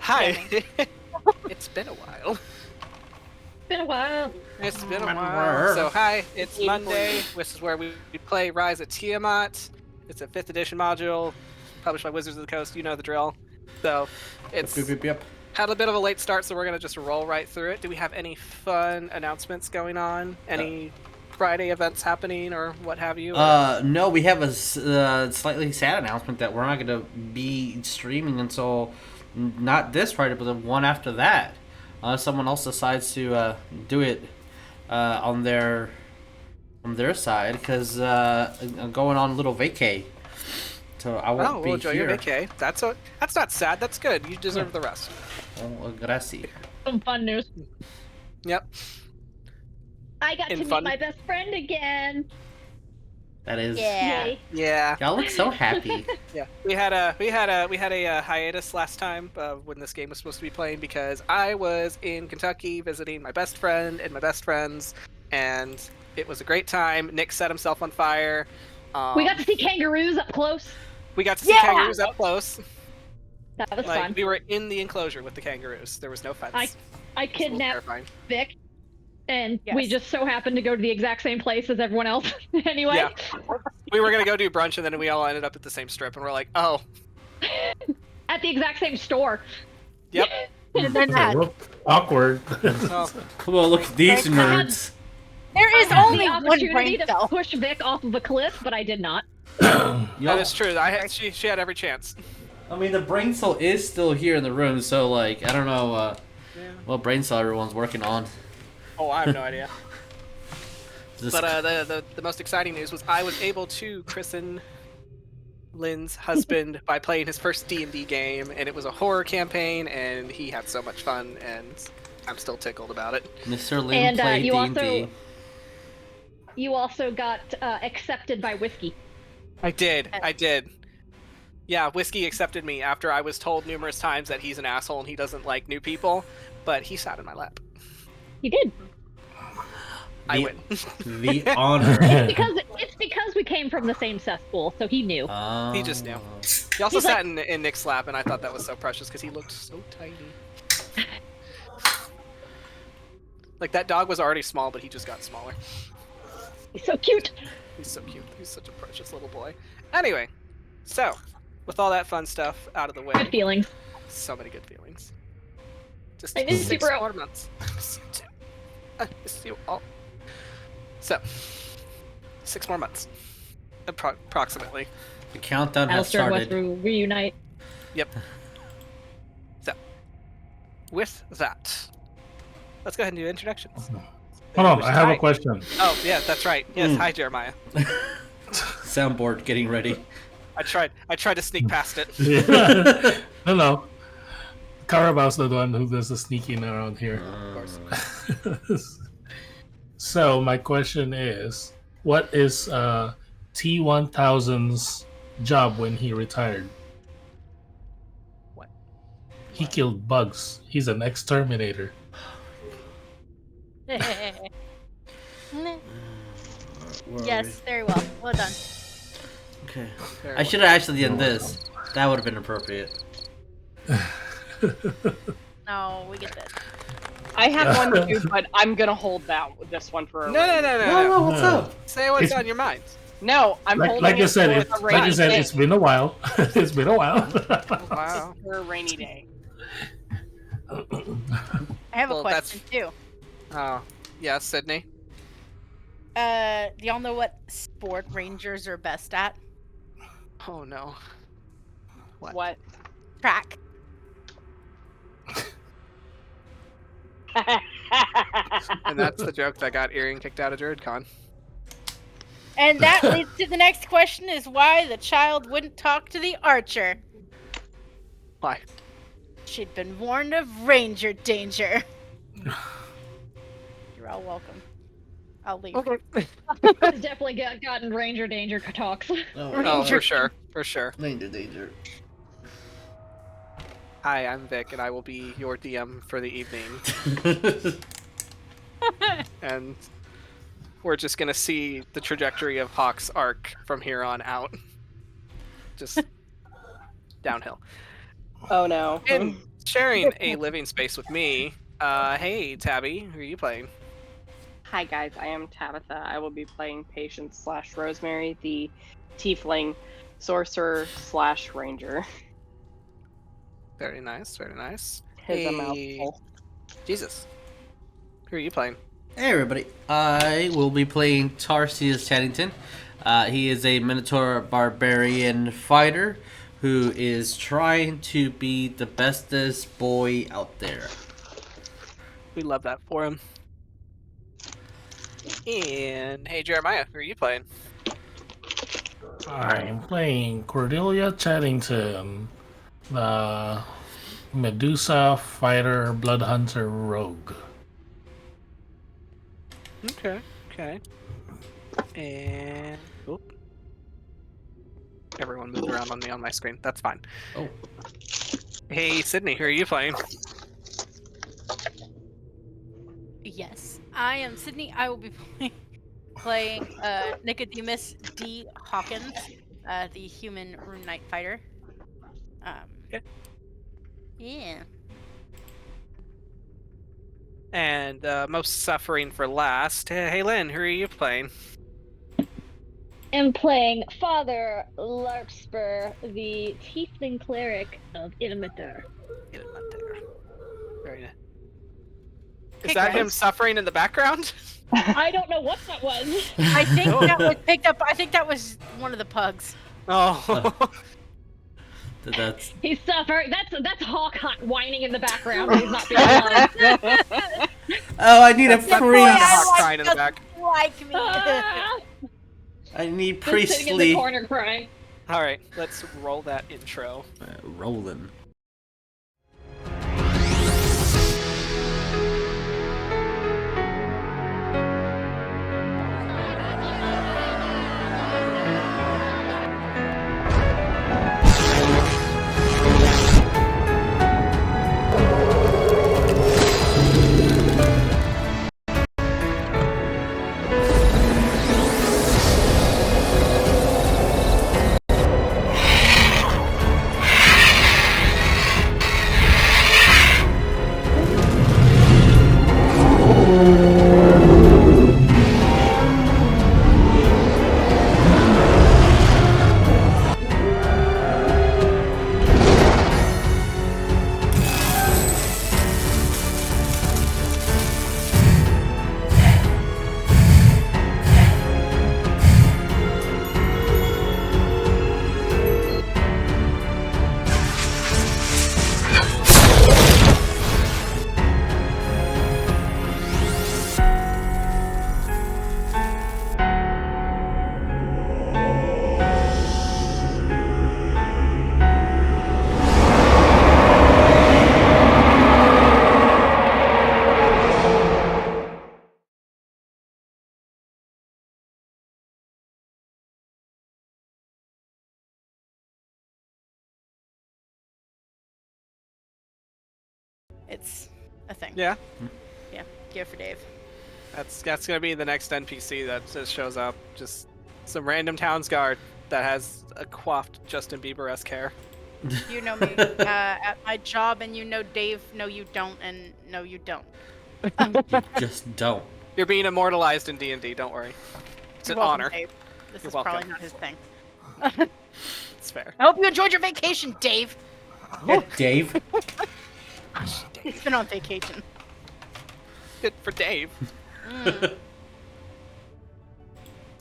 Hi. It's been a while. Been a while. It's been a while. So hi, it's Monday. This is where we play Rise of Tiamat. It's a 5th edition module, published by Wizards of the Coast. You know the drill. So it's Yep. had a bit of a late start, so we're gonna just roll right through it. Do we have any fun announcements going on? Any Friday events happening or what have you? No, we have a slightly sad announcement that we're not going to be streaming until not this Friday, but the one after that. Someone else decides to do it on their side because I'm going on a little vacay, so I won't be enjoy here. your vacay. That's not sad. That's good. You deserve the rest. Oh, grazie. Some fun news. Yep. I got to meet my best friend again. That is. Yay. Yeah. Y'all look so happy. Yeah. We had a hiatus last time when this game was supposed to be playing because I was in Kentucky visiting my best friend and my best friends, and it was a great time. Nick set himself on fire. We got to see kangaroos up close. We got to see kangaroos up close. That was fun. We were in the enclosure with the kangaroos. There was no fence. I kidnapped Vic, and we just so happened to go to the exact same place as everyone else anyway. Yeah. We were going to go do brunch, and then we all ended up at the same strip, and we're like, oh. At the exact same store. Yep. And then Awkward. Oh. Well, look at these nerds. There is only one brain opportunity to cell. push Vic off of a cliff, but I did not. That is true. She had every chance. I mean, the brain cell is still here in the room, so, like, I don't know what brain cell everyone's working on. Oh, I have no idea. But the most exciting news was I was able to christen Lynn's husband by playing his first D&D game, and it was a horror campaign, and he had so much fun, and I'm still tickled about it. Mr. Lynn played D&D. You also got accepted by Whiskey. I did. Yeah, Whiskey accepted me after I was told numerous times that he's an asshole and he doesn't like new people, but he sat in my lap. He did. I win. The honor. It's because we came from the same cesspool, so he knew. He just knew. He also sat in Nick's lap, and I thought that was so precious because he looked so tiny. Like, that dog was already small, but he just got smaller. He's so cute. He's so cute. He's such a precious little boy. Anyway, so, with all that fun stuff out of the way. Good feelings. So many good feelings. Just I miss you, 6 bro. more months. I miss you too. I miss you all. So, 6 more months. Approximately. The countdown has Alistair and West started. reunite. Yep. So, with that, let's go ahead and do introductions. Hold on, I have a question. Oh, yeah, that's right. Yes, hi, Jeremiah. Soundboard getting ready. I tried to sneak past it. Yeah. No. Carabal's the one who does the sneaking around here. Of course. So my question is, what is T-1000's job when he retired? What? He killed bugs. He's an exterminator. Yes, very well. Well done. Okay. I should have actually done this. That would have been appropriate. No, we get this. I had one too, but I'm gonna hold this one for a No, What's up? Say what's on your mind. No, I'm holding like I it said, for a rainy day. it's been a while. It's been a while. Wow. For a rainy day. I have a question too. Oh, yeah, Sydney. Do y'all know what sport rangers are best at? Oh no. What? Track. And that's the joke that got Earring kicked out of DruidCon. And that leads to the next question: is why the child wouldn't talk to the archer? Why? She'd been warned of ranger danger. You're all welcome. I'll leave. Okay. He's definitely gotten Ranger Danger talks. Oh, for sure. Danger. Hi, I'm Vic, and I will be your DM for the evening. And we're just gonna see the trajectory of Hawk's arc from here on out. Just downhill. Oh no. In sharing a living space with me. Hey, Tabby, who are you playing? Hi guys, I am Tabatha. I will be playing Patience / Rosemary, the Tiefling Sorcerer / Ranger. Very nice, very nice. Tis a mouthful. Jesus. Who are you playing? Hey everybody, I will be playing Tarsius Chadington. He is a Minotaur barbarian fighter who is trying to be the bestest boy out there. We love that for him. And hey, Jeremiah, who are you playing? I'm playing Cordelia Chadington, the Medusa fighter blood hunter rogue. Okay, okay. And everyone moved around on me on my screen. That's fine. Oh. Hey, Sydney, who are you playing? Yes, I am Sydney. I will be playing Nicodemus D. Hawkins, the human Rune Knight fighter. Okay. Yeah. And most suffering for last. Hey, Lynn, who are you playing? I'm playing Father Larkspur, the Tiefling Cleric of Ilmater. Very nice. Hey, Is that guys. him suffering in the background? I don't know what that was. I think that was picked up. I think that was one of the pugs. Oh. That's He's suffering. That's Hawk whining in the background. He's not being alone. oh, I need a That's priest. Hawk crying in the back. Like me. Ah! I need Just sitting in the priestly. corner crying. All right, let's roll that intro. Rolling. It's a thing. Yeah, Yeah. Go for Dave. that's gonna be the next NPC that just shows up. Just some random town's guard that has a coiffed Justin Bieber-esque hair. You know me at my job, and you know Dave. No, you don't, and no, you don't. Just don't. You're being immortalized in D&D. Don't worry. It's an You're welcome, honor. Dave. This You're is welcome. probably not his thing. It's fair. I hope you enjoyed your vacation, Dave. Dave. He's been on vacation. Good for Dave. Mm.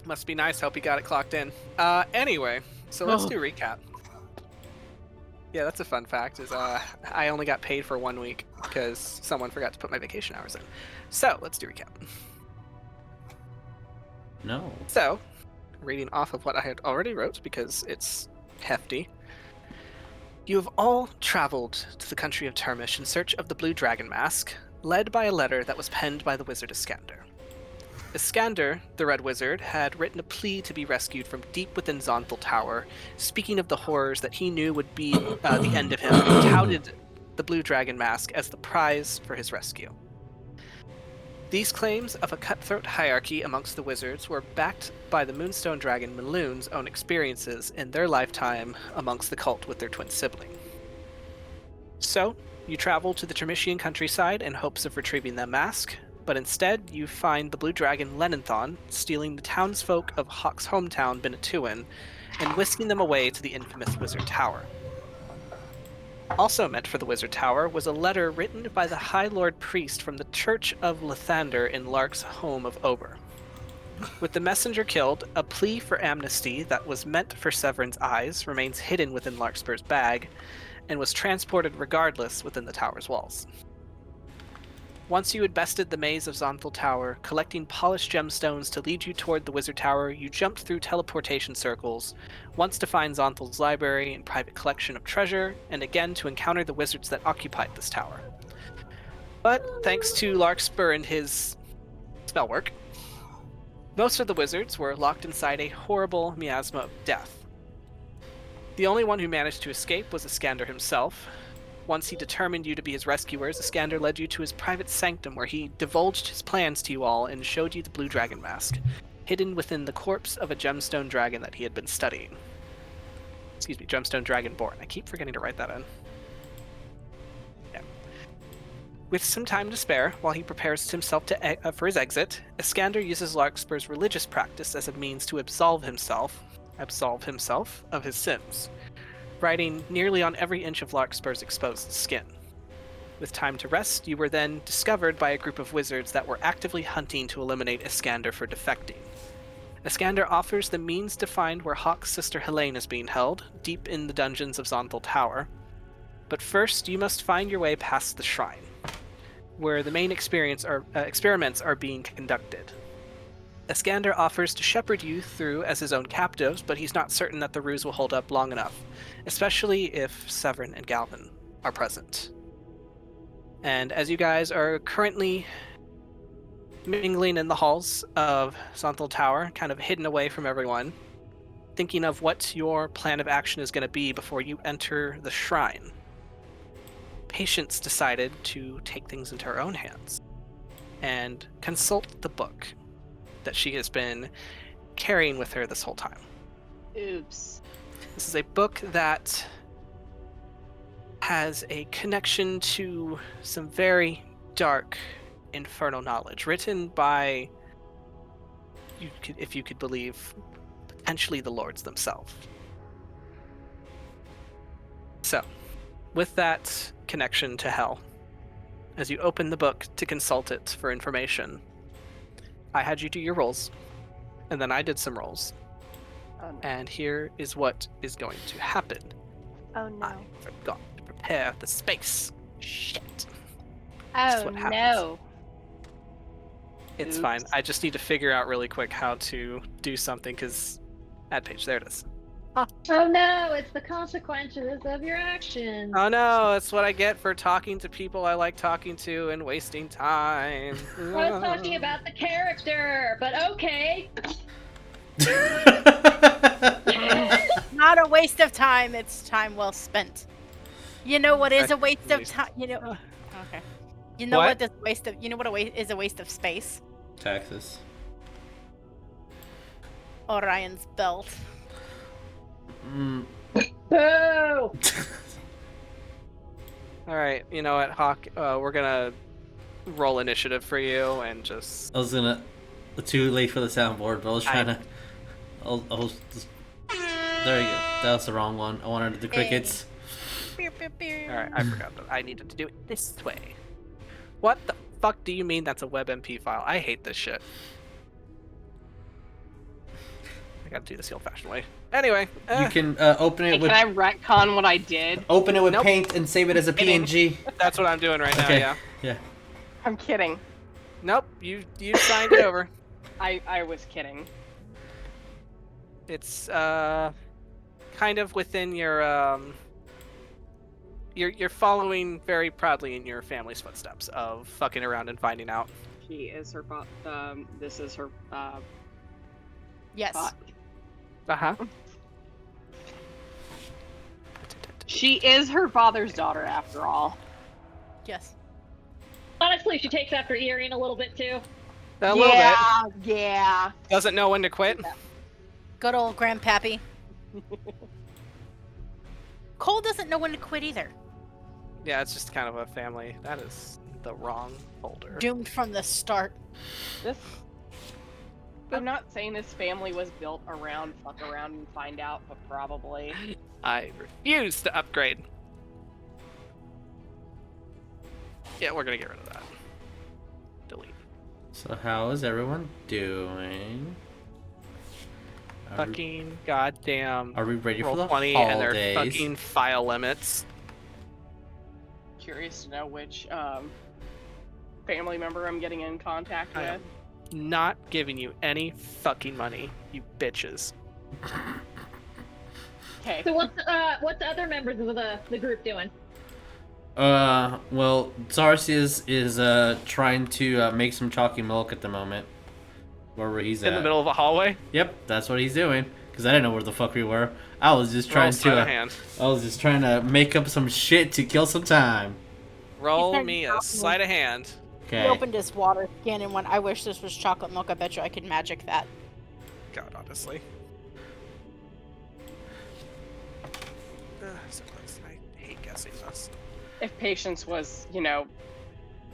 Must be nice. Hope he got it clocked in. Anyway, so let's do recap. Yeah, that's a fun fact. Is I only got paid for 1 week because someone forgot to put my vacation hours in. So let's do recap. No. So, reading off of what I had already wrote because it's hefty. You have all traveled to the country of Termish in search of the Blue Dragon Mask, led by a letter that was penned by the wizard Iskander. Iskander, the Red Wizard, had written a plea to be rescued from deep within Zonthal Tower, speaking of the horrors that he knew would be the end of him, and touted the Blue Dragon Mask as the prize for his rescue. These claims of a cutthroat hierarchy amongst the wizards were backed by the Moonstone Dragon Maloon's own experiences in their lifetime amongst the cult with their twin sibling. So, You travel to the Termitian countryside in hopes of retrieving the mask, but instead you find the blue dragon Lenanthon stealing the townsfolk of Hawk's hometown, Benatuin, and whisking them away to the infamous Wizard Tower. Also meant for the Wizard Tower was a letter written by the High Lord Priest from the Church of Lathander in Lark's home of Ober. With the messenger killed, a plea for amnesty that was meant for Severin's eyes remains hidden within Larkspur's bag, and was transported regardless within the tower's walls. Once you had bested the maze of Zonthal Tower, collecting polished gemstones to lead you toward the Wizard Tower, you jumped through teleportation circles, once to find Zonthal's library and private collection of treasure, and again to encounter the wizards that occupied this tower. But thanks to Larkspur and his spell work, most of the wizards were locked inside a horrible miasma of death. The only one who managed to escape was Iskander himself. Once he determined you to be his rescuers, Iskander led you to his private sanctum where he divulged his plans to you all and showed you the blue dragon mask, hidden within the corpse of a gemstone dragon that he had been studying. Excuse me, gemstone dragonborn. I keep forgetting to write that in. Yeah. With some time to spare, while he prepares himself for his exit, Iskander uses Larkspur's religious practice as a means to absolve himself of his sins, writing nearly on every inch of Larkspur's exposed skin. With time to rest, you were then discovered by a group of wizards that were actively hunting to eliminate Iskander for defecting. Iskander offers the means to find where Hawk's sister Helene is being held, deep in the dungeons of Zonthal Tower. But first, you must find your way past the shrine, where the main experiments are being conducted. Iskander offers to shepherd you through as his own captives, but he's not certain that the ruse will hold up long enough, especially if Severin and Galvin are present. And as you guys are currently mingling in the halls of Zonthal Tower, kind of hidden away from everyone, thinking of what your plan of action is going to be before you enter the shrine, Patience decided to take things into her own hands and consult the book that she has been carrying with her this whole time. Oops. This is a book that has a connection to some very dark infernal knowledge, written by, if you could believe, potentially the lords themselves. So, with that connection to hell, as you open the book to consult it for information, I had you do your rolls, and then I did some rolls. Oh, no. And here is what is going to happen. Oh no. I forgot to prepare the space. Shit. Oh what happens. no. It's Oops. fine. I just need to figure out really quick how to do something, because... Add page, there it is. Oh no, it's the consequences of your actions. Oh no, it's what I get for talking to people I like talking to and wasting time. I was talking about the character, but okay. Not a waste of time, it's time well spent. You know what is a waste of time? You know. Okay. You know what is a waste of? You know what is a waste of space? Taxes. Orion's belt. Boo! Alright, you know what, Hawk? We're gonna roll initiative for you and just... I was gonna... Too late for the soundboard, but I was trying to... I'll just... There you go. That was the wrong one. I wanted the crickets. Alright, I forgot that I needed to do it this way. What the fuck do you mean that's a WebMP file? I hate this shit. I gotta do this the old-fashioned way. Anyway, you can open it Hey, with... can I retcon what I did? Open it with Nope. paint and save it as a PNG. that's what I'm doing right now, Okay. yeah. Yeah. I'm kidding. Nope, you signed it over. I was kidding. It's kind of within your you're following very proudly in your family's footsteps of fucking around and finding out. She is her this is her Yes. bot. Uh-huh. She is her father's daughter after all. Yes. Honestly, she takes after Earring a little bit too. A little bit. Yeah. Doesn't know when to quit. Good old Grandpappy. Cole doesn't know when to quit either. Yeah, it's just kind of a family. That is the wrong folder. Doomed from the start. I'm not saying this family was built around fuck around and find out, but probably. I refuse to upgrade. Yeah, we're gonna get rid of that. Delete. So how is everyone doing? Fucking goddamn. Are we ready for the Roll20 holidays? and their fucking file limits. Curious to know which family member I'm getting in contact I with. am not giving you any fucking money, you bitches. Okay. So what's the other members of the group doing? Well, Tarsius is trying to make some chalky milk at the moment. Wherever he's at. In the middle of a hallway? Yep, that's what he's doing. Because I didn't know where the fuck we were. I was just trying to make up some shit to kill some time. Roll me a sleight of hand. Okay. He opened his water skin and went, I wish this was chocolate milk. I bet you I could magic that. God, honestly. I hate guessing this. If Patience was,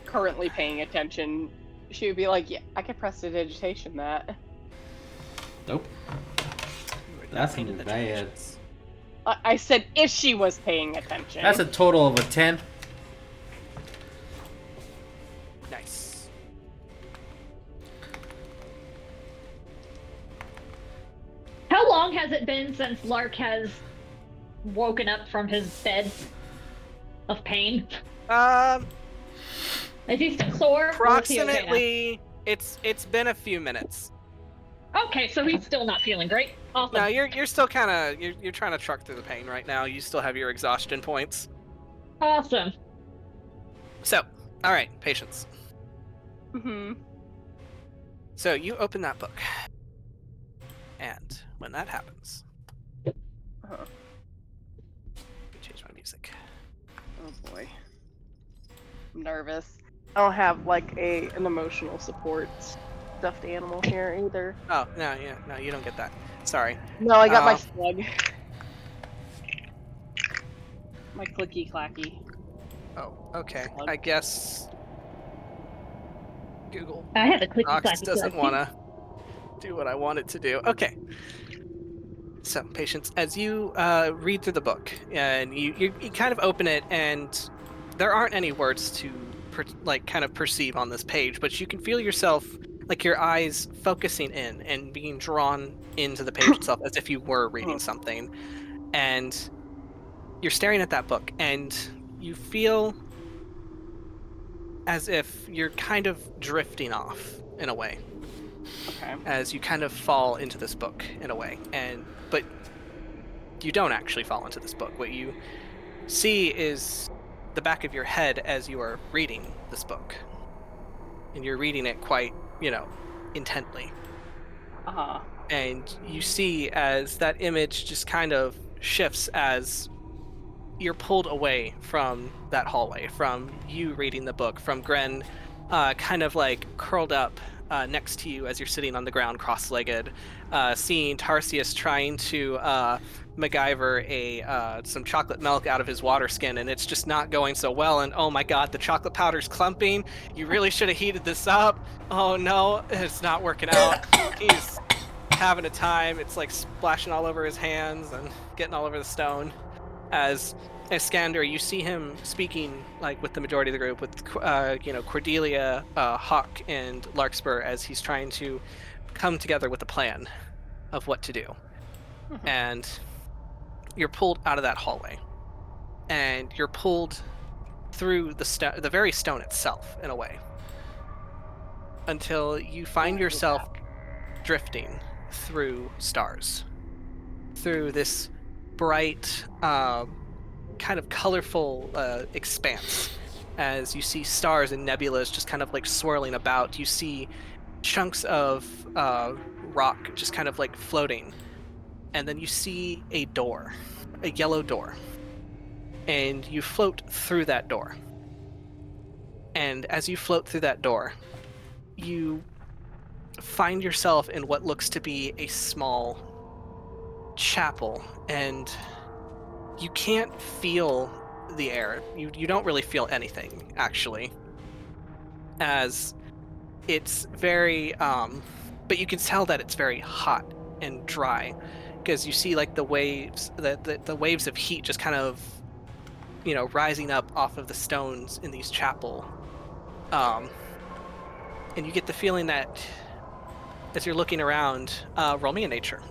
currently paying attention, she would be like, yeah, I could prestidigitation that. Nope. That's bad. I said if she was paying attention. That's a total of a 10. Nice. How long has it been since Lark has woken up from his bed of pain? Is he still sore? Approximately, it's been a few minutes. Okay, so he's still not feeling great. Awesome. No, you're still kind of you're trying to truck through the pain right now. You still have your exhaustion points. Awesome. So, all right, patience. Mm-hmm. So you open that book, and when that happens, Uh-huh. let me change my music. Oh boy. I'm nervous. I don't have an emotional support stuffed animal here either. Oh no, you don't get that. Sorry. No, I got my slug. My clicky clacky. Oh, okay. Slug. I guess Google I have a clicky Docs clacky doesn't clacky. want to do what I want it to do. Okay. So, patience, as you read through the book, and you kind of open it, and there aren't any words to kind of perceive on this page, but you can feel yourself, like your eyes focusing in and being drawn into the page itself as if you were reading something. And you're staring at that book, and you feel as if you're kind of drifting off in a way. Okay. As you kind of fall into this book in a way, but you don't actually fall into this book. What you see is the back of your head as you are reading this book, and you're reading it quite, intently. Uh-huh. And you see as that image just kind of shifts as you're pulled away from that hallway, from you reading the book, from Gren kind of curled up next to you as you're sitting on the ground cross-legged, seeing Tarsius trying to MacGyver some chocolate milk out of his water skin, and it's just not going so well. And oh my god, the chocolate powder's clumping. You really should have heated this up. Oh no, it's not working out. He's having a time. It's splashing all over his hands and getting all over the stone. As Iskander, you see him speaking with the majority of the group, with Cordelia, Hawk, and Larkspur, as he's trying to come together with a plan of what to do. Mm-hmm. And you're pulled out of that hallway, and you're pulled through the very stone itself in a way, until you find yourself drifting through stars, through this bright kind of colorful expanse. As you see stars and nebulas just kind of swirling about, you see chunks of rock just kind of floating, and then you see a door, a yellow door, and you float through that door. And as you float through that door, you find yourself in what looks to be a small chapel, and you can't feel the air. You don't really feel anything, actually, as it's very but you can tell that it's very hot and dry, because you see like the waves, the waves of heat just kind of, you know, rising up off of the stones in these chapel, and you get the feeling that as you're looking around, roll me a nature.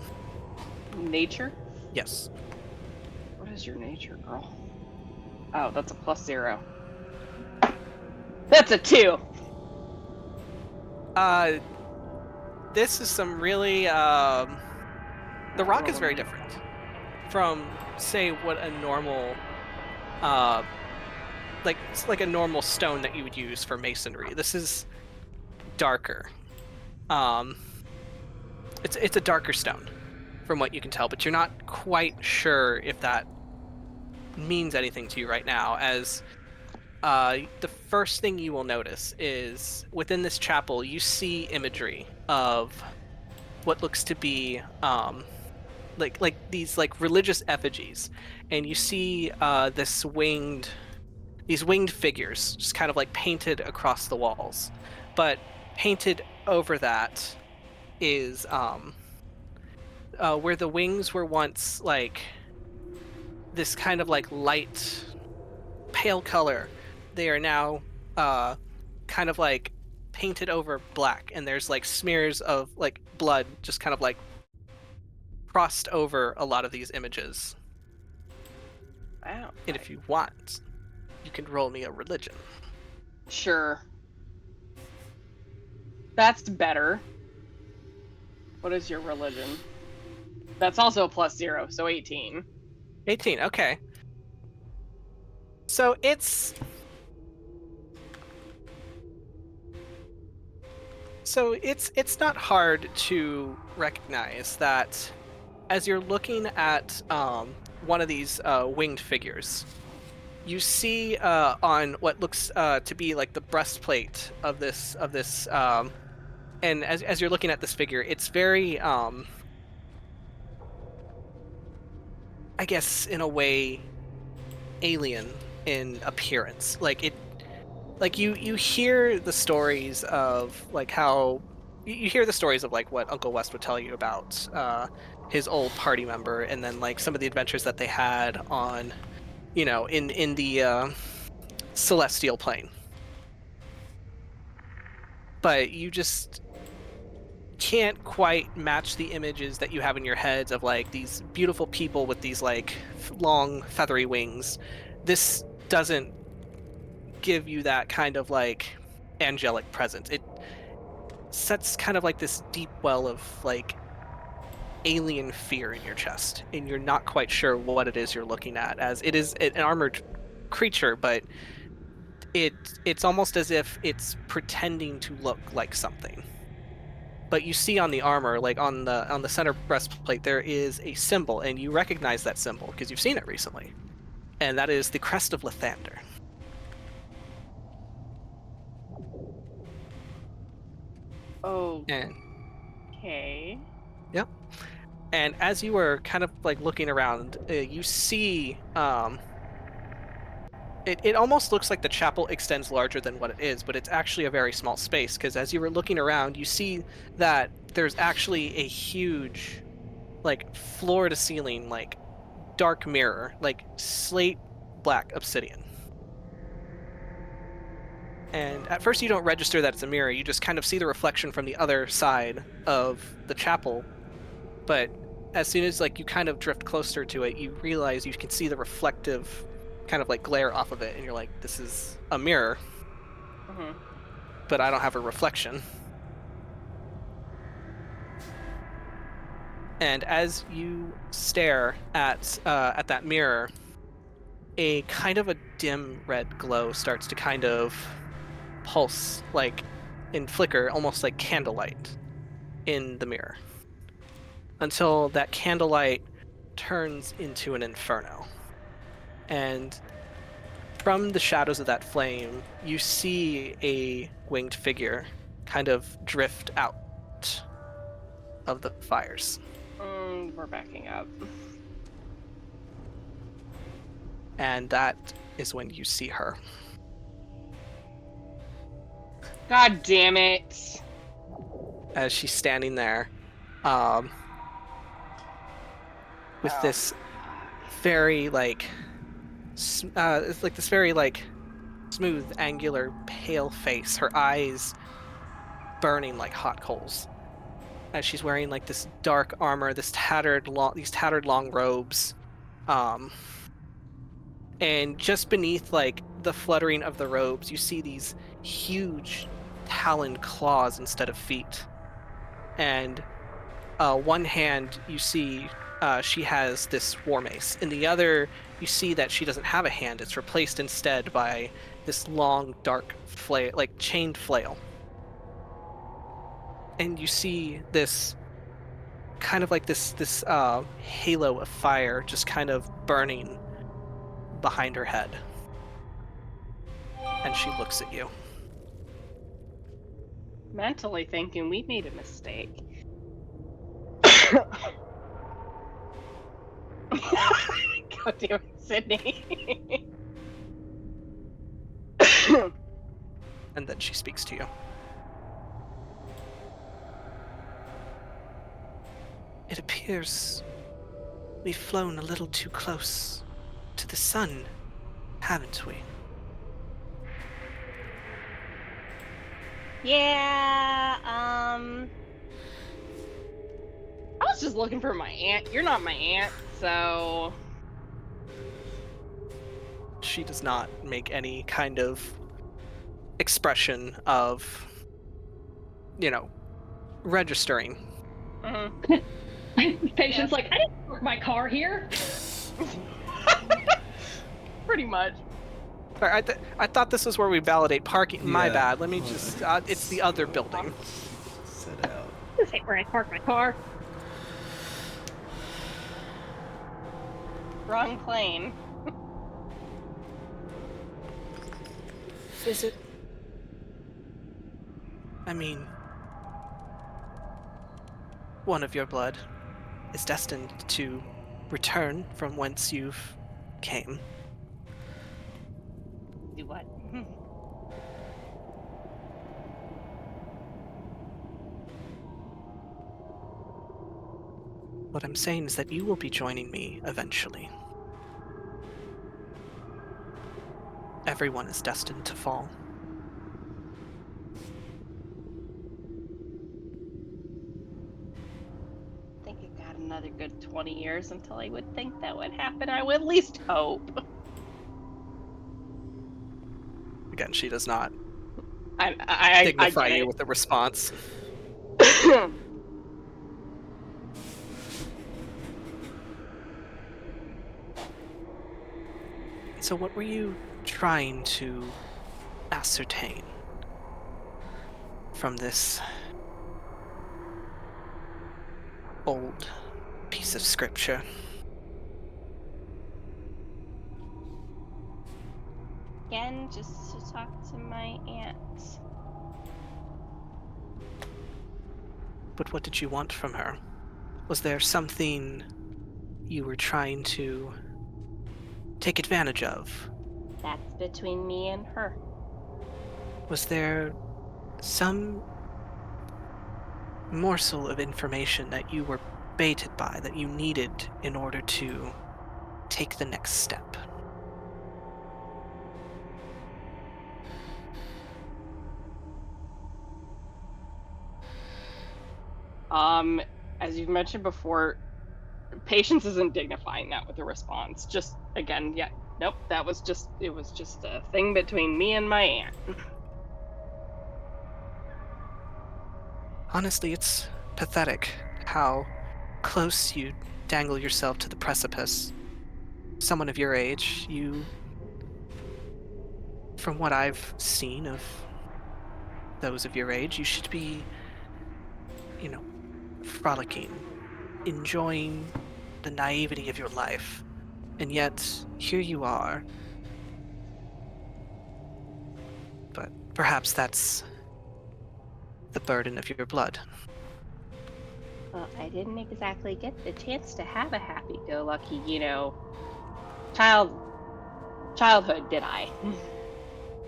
Nature? Yes. What is your nature, girl? Oh, that's a +0. That's a 2. This is some really the rock is very different from, say, what a normal it's like a normal stone that you would use for masonry. This is darker. It's a darker stone from what you can tell, but you're not quite sure if that means anything to you right now, as the first thing you will notice is within this chapel you see imagery of what looks to be like these like religious effigies, and you see these winged figures just kind of like painted across the walls, but painted over that is where the wings were once like this kind of like light pale color, they are now kind of like painted over black, and there's like smears of like blood just kind of like crossed over a lot of these images. Wow. And if you want, you can roll me a religion. Sure. That's better. What is your religion? That's also a +0, so 18. 18, okay. So it's not hard to recognize that as you're looking at one of these winged figures, you see on what looks to be like the breastplate of this and as you're looking at this figure, it's very I guess in a way alien in appearance. Like it, like you hear the stories of like how you hear the stories of like what Uncle West would tell you about his old party member, and then like some of the adventures that they had on, you know, in the celestial plane. But you just can't quite match the images that you have in your heads of like these beautiful people with these like long feathery wings. This doesn't give you that kind of like angelic presence. It sets kind of like this deep well of like alien fear in your chest, and you're not quite sure what it is you're looking at, as it is an armored creature, but it's almost as if it's pretending to look like something. But you see on the armor, like on the center breastplate, there is a symbol, and you recognize that symbol because you've seen it recently, and that is the crest of Lathander. Oh. And Okay. yep. And as you were kind of like looking around, you see it almost looks like the chapel extends larger than what it is, but it's actually a very small space, because as you were looking around, you see that there's actually a huge, like, floor to ceiling, like, dark mirror, like slate black obsidian. And at first you don't register that it's a mirror, you just kind of see the reflection from the other side of the chapel. But as soon as like you kind of drift closer to it, you realize you can see the reflective kind of like glare off of it, and you're like, this is a mirror, but I don't have a reflection. And as you stare at that mirror, a kind of a dim red glow starts to kind of pulse, like, and flicker, almost like candlelight in the mirror, until that candlelight turns into an inferno. And from the shadows of that flame, you see a winged figure kind of drift out of the fires. We're backing up. And that is when you see her. God damn it. As she's standing there, with this very it's like this very smooth, angular, pale face. Her eyes burning like hot coals. As she's wearing like this dark armor, these tattered long robes, and just beneath like the fluttering of the robes, you see these huge taloned claws instead of feet. And one hand, you see she has this war mace. In the other, you see that she doesn't have a hand. It's replaced instead by this long, dark flail, like chained flail. And you see this kind of like this halo of fire just kind of burning behind her head. And she looks at you. Mentally thinking we made a mistake. God damn it, Sydney. And then she speaks to you. It appears we've flown a little too close to the sun, haven't we? Yeah, I was just looking for my aunt. You're not my aunt, so... She does not make any kind of expression of, registering. Mm-hmm. Patient's like, I didn't park my car here. Pretty much. I thought this was where we validate parking. My Yeah. bad. Let me just... it's the other building. Sit out. This ain't where I park my car. Wrong plane. Is it? I mean... one of your blood is destined to return from whence you've came. Do what? What I'm saying is that you will be joining me eventually. Everyone is destined to fall. I think it got another good 20 years until I would think that would happen. I would at least hope. Again, she does not I dignify get you it. with a response. So what were you trying to ascertain from this old piece of scripture? Again, just to talk to my aunt. But what did you want from her? Was there something you were trying to take advantage of? That's between me and her. Was there some morsel of information that you were baited by, that you needed in order to take the next step? As you've mentioned before, patience isn't dignifying that with a response. Just, again, yeah, nope, it was just a thing between me and my aunt. Honestly, it's pathetic how close you dangle yourself to the precipice. Someone of your age, from what I've seen of those of your age, you should be, frolicking, enjoying the naivety of your life. And yet, here you are. But perhaps that's the burden of your blood. Well, I didn't exactly get the chance to have a happy-go-lucky, child childhood, did I?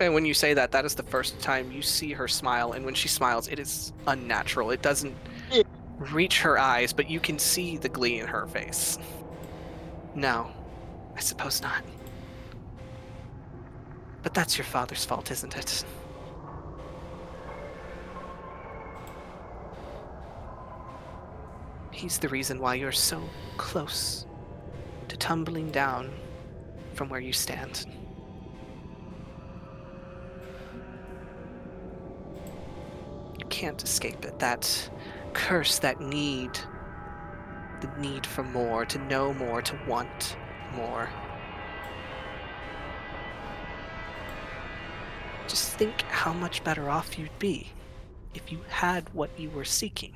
And when you say that, that is the first time you see her smile, and when she smiles, it is unnatural. It doesn't reach her eyes, but you can see the glee in her face. No, I suppose not. But that's your father's fault, isn't it? He's the reason why you're so close to tumbling down from where you stand. You can't escape it. That curse, that need, the need for more, to know more, to want more. Just think how much better off you'd be if you had what you were seeking.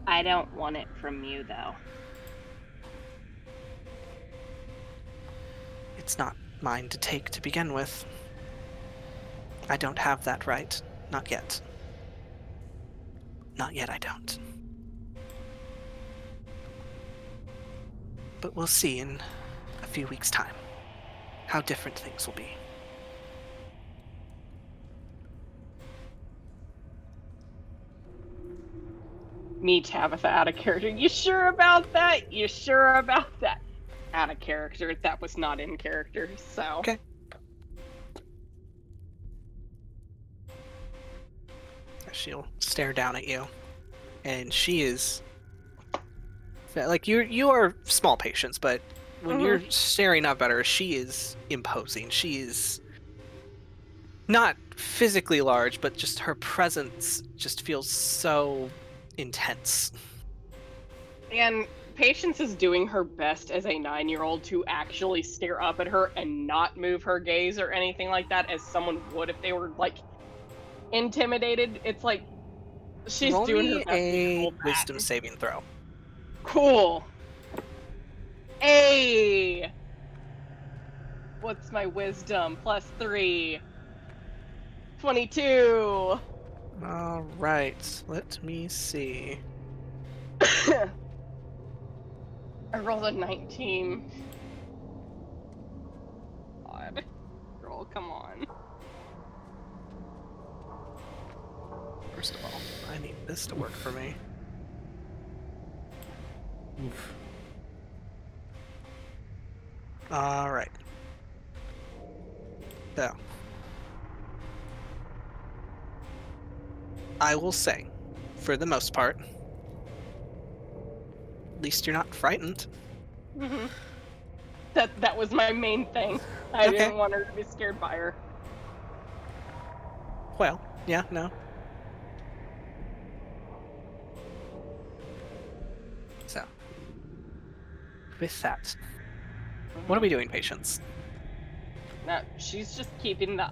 I don't want it from you, though. It's not mine to take to begin with. I don't have that right. Not yet. Not yet, I don't. But we'll see in a few weeks' time how different things will be. Me, Tabatha, out of character. You sure about that? You sure about that? Out of character. That was not in character, so. Okay. She'll stare down at you, and she is like you are small patience, but when you're staring up at her, she is imposing. She is not physically large, but just her presence just feels so intense. And Patience is doing her best as a 9-year-old to actually stare up at her and not move her gaze or anything like that, as someone would if they were like intimidated. It's like she's Roll doing her me best to a hold that. wisdom saving throw. Cool. Hey. What's my wisdom? +3. 22. All right, let me see. I rolled a 19. God. Roll, come on. First of all, I need this to work for me. Oof. All right. So, I will say, for the most part, at least you're not frightened. Mm-hmm. That was my main thing. I Okay. didn't want her to be scared by her. Well, yeah, no. So, with that, what are we doing, Patience? No, she's just keeping the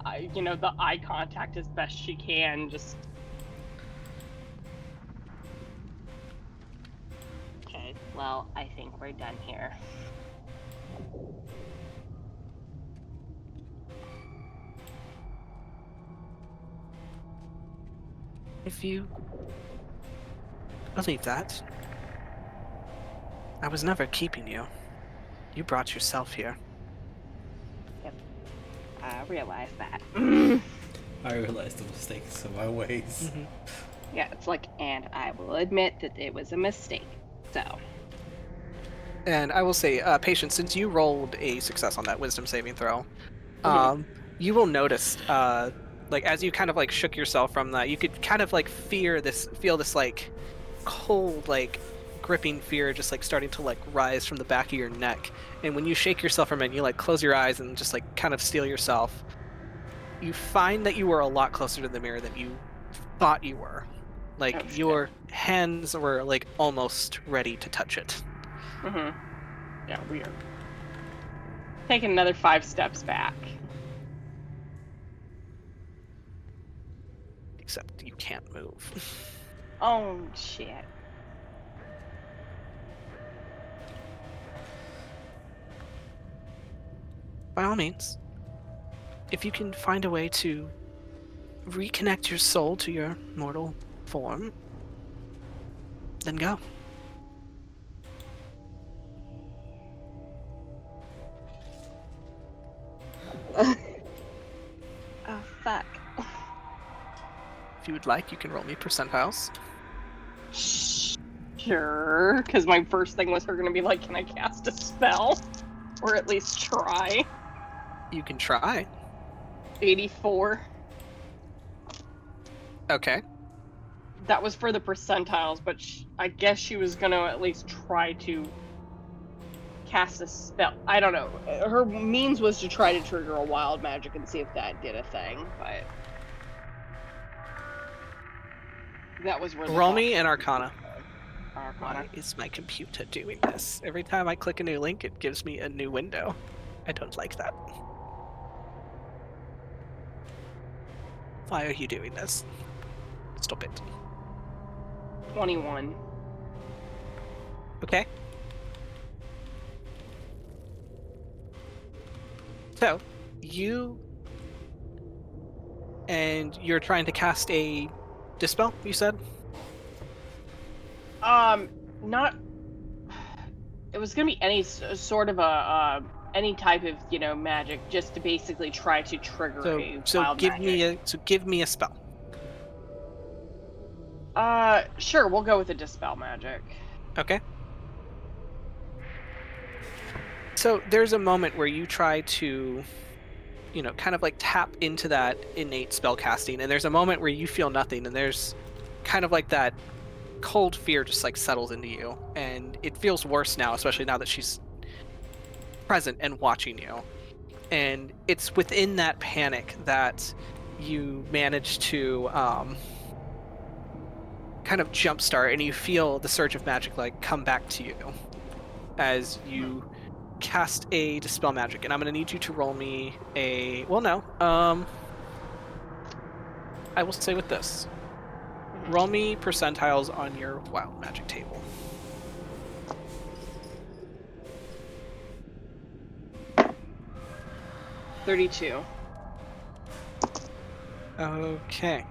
the eye contact as best she can. Just okay. Well, I think we're done here. If you believe that, I was never keeping you. You brought yourself here. I realize that. I realized the mistakes of my ways. Yeah, it's like, and I will admit that it was a mistake. So. And I will say, Patience, since you rolled a success on that wisdom saving throw, you will notice, like, as you kind of, like, shook yourself from that, you could kind of, like, feel this, like, cold, like, gripping fear just, like, starting to, like, rise from the back of your neck. And when you shake yourself from it, you, like, close your eyes and just, like, kind of steel yourself. You find that you were a lot closer to the mirror than you thought you were. Like, your hands were, like, almost ready to touch it. Yeah, we are taking another 5 steps back. Except you can't move. Oh, shit. By all means, if you can find a way to reconnect your soul to your mortal form, Then go. Oh, fuck. If you would like, you can roll me percentiles. Sure, because my first thing was her gonna be like, can I cast a spell? Or at least try. You can try. 84. Okay. That was for the percentiles, but I guess she was gonna at least try to cast a spell. I don't know. Her means was to try to trigger a wild magic and see if that did a thing, but that was where the Roll me an Arcana. Arcana. Why is my computer doing this? Every time I click a new link, it gives me a new window. I don't like that. Why are you doing this? Stop it. 21. Okay. So, you're trying to cast a Dispel, you said? Not. It was gonna be any sort of any type of magic, just to basically try to trigger a wild magic. Give me a spell. Sure, we'll go with the Dispel magic. Okay. So there's a moment where you try to, kind of like tap into that innate spell casting, and there's a moment where you feel nothing, and there's kind of like that cold fear just like settles into you, and it feels worse now, especially now that she's present and watching you. And it's within that panic that you manage to kind of jumpstart, and you feel the surge of magic like come back to you as you cast a Dispel magic. And I'm going to need you to roll me a... Well, no. I will say with this. Roll me percentiles on your wild magic table. $32. Okay.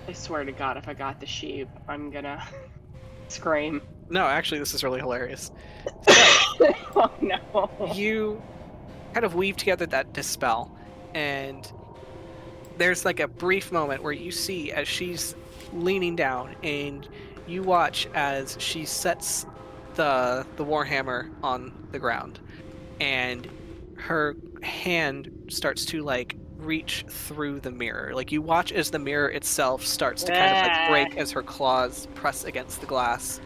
I swear to God, if I got the sheep, I'm gonna scream. No, actually, this is really hilarious. Oh no. You kind of weave together that Dispel, and there's like a brief moment where you see as she's leaning down, and you watch as she sets the warhammer on the ground, and her hand starts to like reach through the mirror. Like you watch as the mirror itself starts to kind of like break as her claws press against the glass,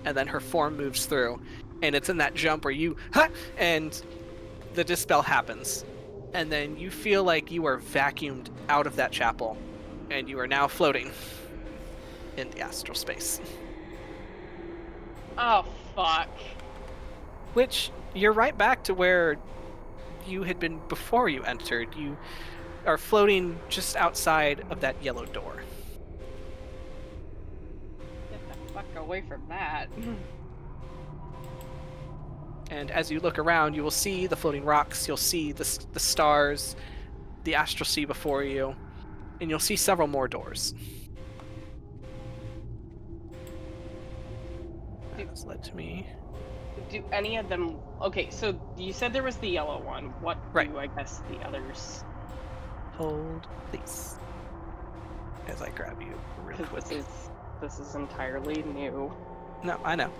and then her form moves through, and it's in that jump where you and the Dispel happens, and then you feel like you are vacuumed out of that chapel, and you are now floating in the astral space. Oh fuck. Which you're right back to where you had been before you entered. You are floating just outside of that yellow door. Get the fuck away from that. And as you look around, you will see the floating rocks, you'll see the stars, the astral sea before you, and you'll see several more doors. That's led to me. Do any of them... Okay, so you said there was the yellow one. What do I guess the others... Hold, please. As I grab you real quick. This is entirely new. No, I know.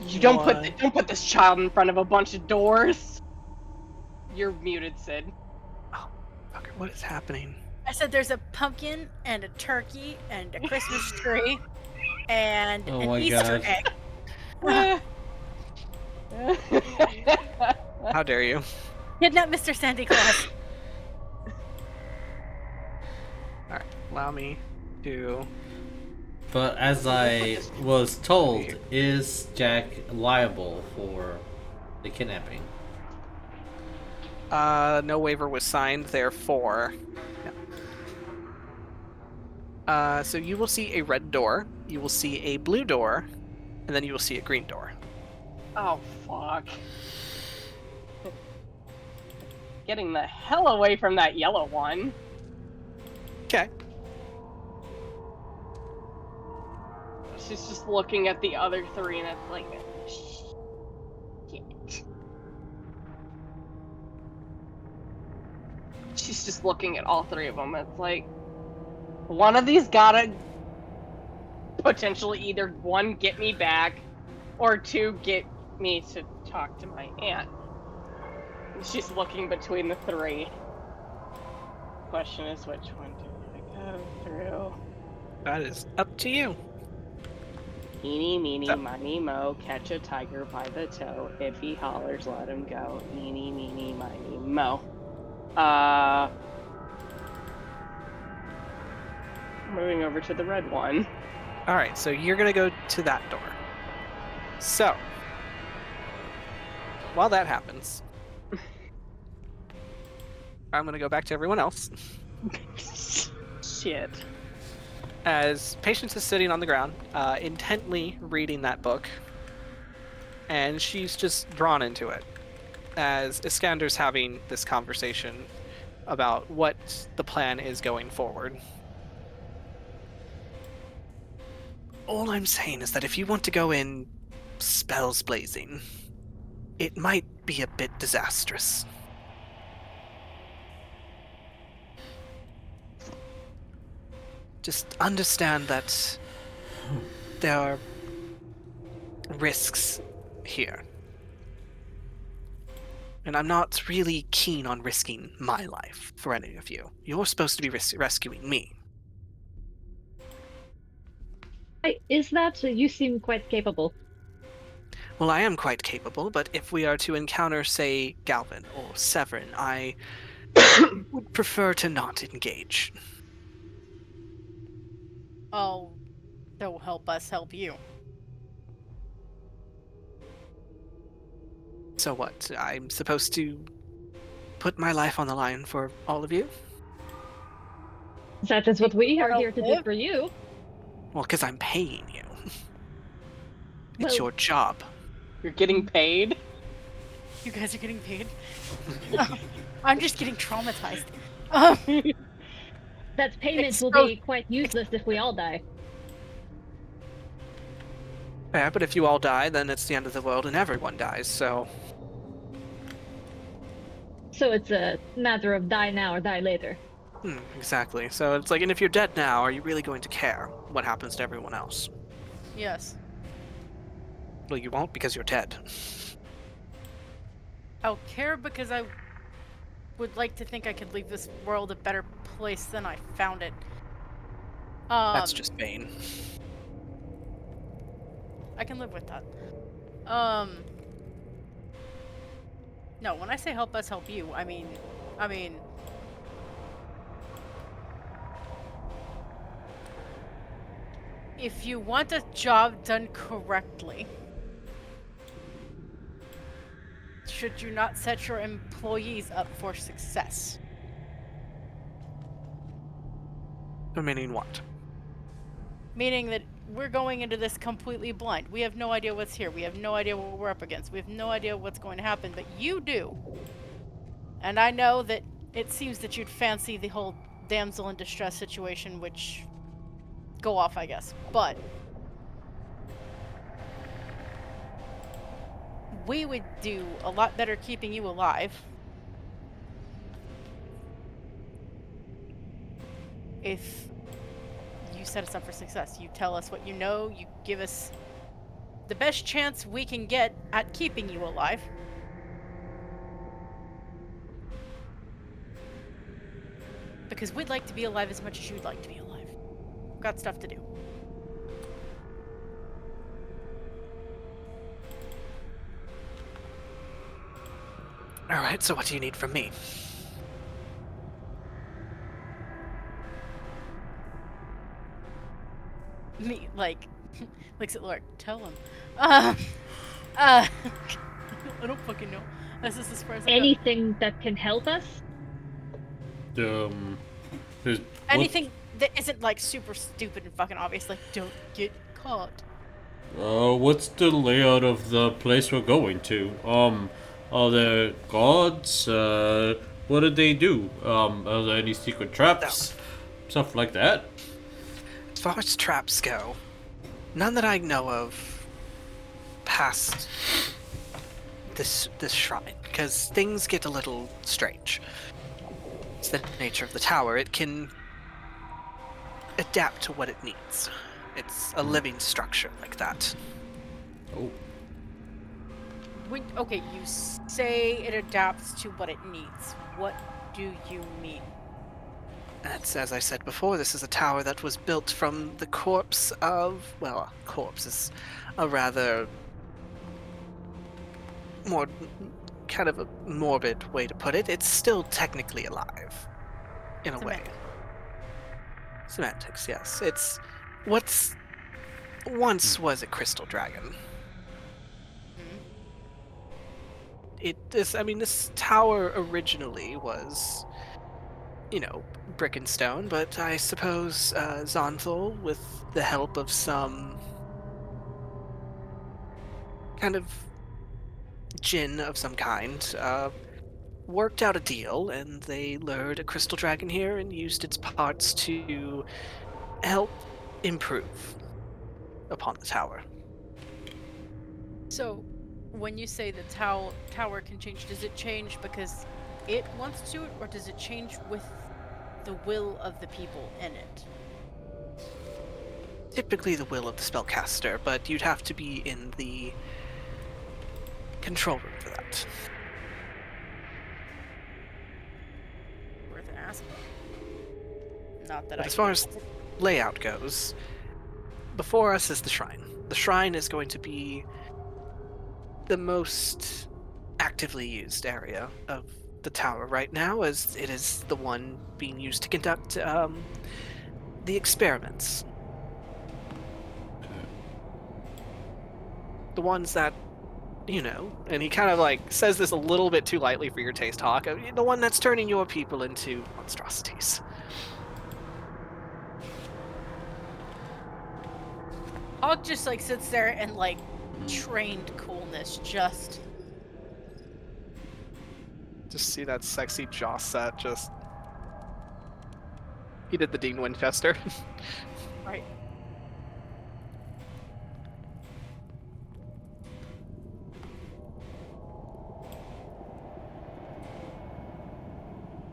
You don't put this child in front of a bunch of doors. You're muted, Sid. Oh, fucker, what is happening? I said there's a pumpkin and a turkey and a Christmas tree and an Easter egg. How dare you? Kidnap Mr. Santa Claus. Alright, allow me to... But as I was told, is Jack liable for the kidnapping? No waiver was signed, therefore... Yeah. So you will see a red door, you will see a blue door, and then you will see a green door. Oh, fuck. Getting the hell away from that yellow one. Okay. she's just looking at the other three, and it's like, shit. She's just looking at all three of them. It's like, one of these gotta potentially either, one, get me back, or two, get me to talk to my aunt. She's looking between the three. Question is, which one do I go through? That is up to you. Eeny, meeny, miny, mo, catch a tiger by the toe. If he hollers, let him go. Eeny, meeny, miny, mo. Moving over to the red one. Alright, so you're gonna go to that door. So, while that happens, I'm gonna go back to everyone else. Shit. As Patience is sitting on the ground, intently reading that book, and she's just drawn into it. As Iskander's having this conversation about what the plan is going forward. All I'm saying is that if you want to go in spells blazing, it might be a bit disastrous. Just understand that there are risks here. And I'm not really keen on risking my life for any of you. You're supposed to be rescuing me. Is that you seem quite capable? Well, I am quite capable, but if we are to encounter, say, Galvin or Severin, I would prefer to not engage. Oh, so help us help you. So what? I'm supposed to put my life on the line for all of you? That is what we are here to do for you. Well, because I'm paying you. It's Well- your job. You're getting paid? You guys are getting paid. I'm just getting traumatized. That payment will be quite useless if we all die. Yeah, but if you all die, then it's the end of the world and everyone dies, so... So it's a matter of die now or die later. Exactly. So it's like, and if you're dead now, are you really going to care what happens to everyone else? Yes. Well, you won't because you're dead. I'll care because I would like to think I could leave this world a better place than I found it. That's just vain. I can live with that. No, when I say help us help you, I mean, if you want a job done correctly, should you not set your employees up for success? Meaning what? Meaning that we're going into this completely blind. We have no idea what's here. We have no idea what we're up against. We have no idea what's going to happen, but you do. And I know that it seems that you'd fancy the whole damsel in distress situation, which... go off, I guess. But... we would do a lot better keeping you alive if you set us up for success. You tell us what you know, you give us the best chance we can get at keeping you alive. Because we'd like to be alive as much as you'd like to be alive. We've got stuff to do. Alright, so what do you need from me? Me, like, looks at Lark. Tell him. I don't fucking know. This is as far as I got. Anything that can help us? Anything that isn't like super stupid and fucking obvious, like don't get caught. What's the layout of the place we're going to? Are there gods? What did they do? Are there any secret traps? Stuff like that? As far as traps go, None that I know of past this shrine, because things get a little strange. It's the nature of the tower. It can adapt to what it needs. It's a living structure like that. Oh. Okay, you say it adapts to what it needs. What do you mean? That's, as I said before, this is a tower that was built from the corpse of... Well, corpse is a rather more kind of a morbid way to put it. It's still technically alive, in a way. Semantics, yes. It's what's once was a crystal dragon. This tower originally was, brick and stone, but I suppose Zonthal, with the help of some kind of djinn of some kind, worked out a deal, and they lured a crystal dragon here and used its parts to help improve upon the tower. So, when you say the tower can change, does it change because it wants to, or does it change with the will of the people in it? Typically the will of the spellcaster, but you'd have to be in the control room for that. Worth an ask. Not that But I. as far as layout goes, before us is the shrine. The shrine is going to be the most actively used area of the tower right now, as it is the one being used to conduct the experiments. The ones that, and he kind of says this a little bit too lightly for your taste, Hawk, the one that's turning your people into monstrosities. Hawk just sits there and trained coolness just see that sexy jaw set. He did the Dean Winchester. right.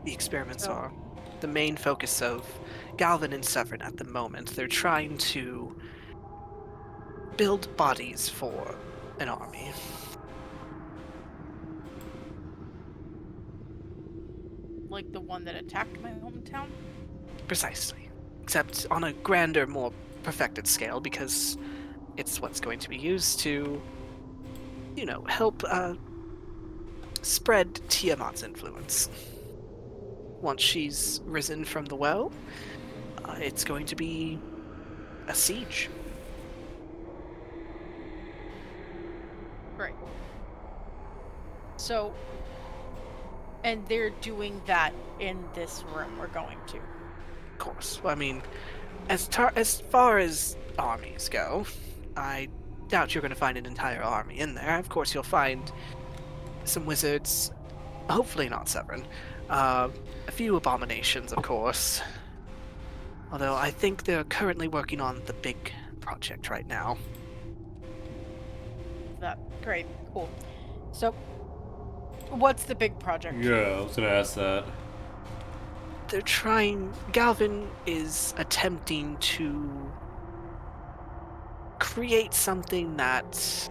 The experiments are the main focus of Galvin and Severin at the moment. They're trying to build bodies for an army. Like the one that attacked my hometown? Precisely. Except on a grander, more perfected scale, because it's what's going to be used to, help spread Tiamat's influence. Once she's risen from the well, it's going to be a siege. Right. So, and they're doing that in this room we're going to. Of course. Well, as far as armies go, I doubt you're going to find an entire army in there. Of course, you'll find some wizards, hopefully not Severin, a few abominations, of course. Although I think they're currently working on the big project right now. Great, cool. So, what's the big project? Yeah, I was gonna ask that. Galvin is attempting to create something that,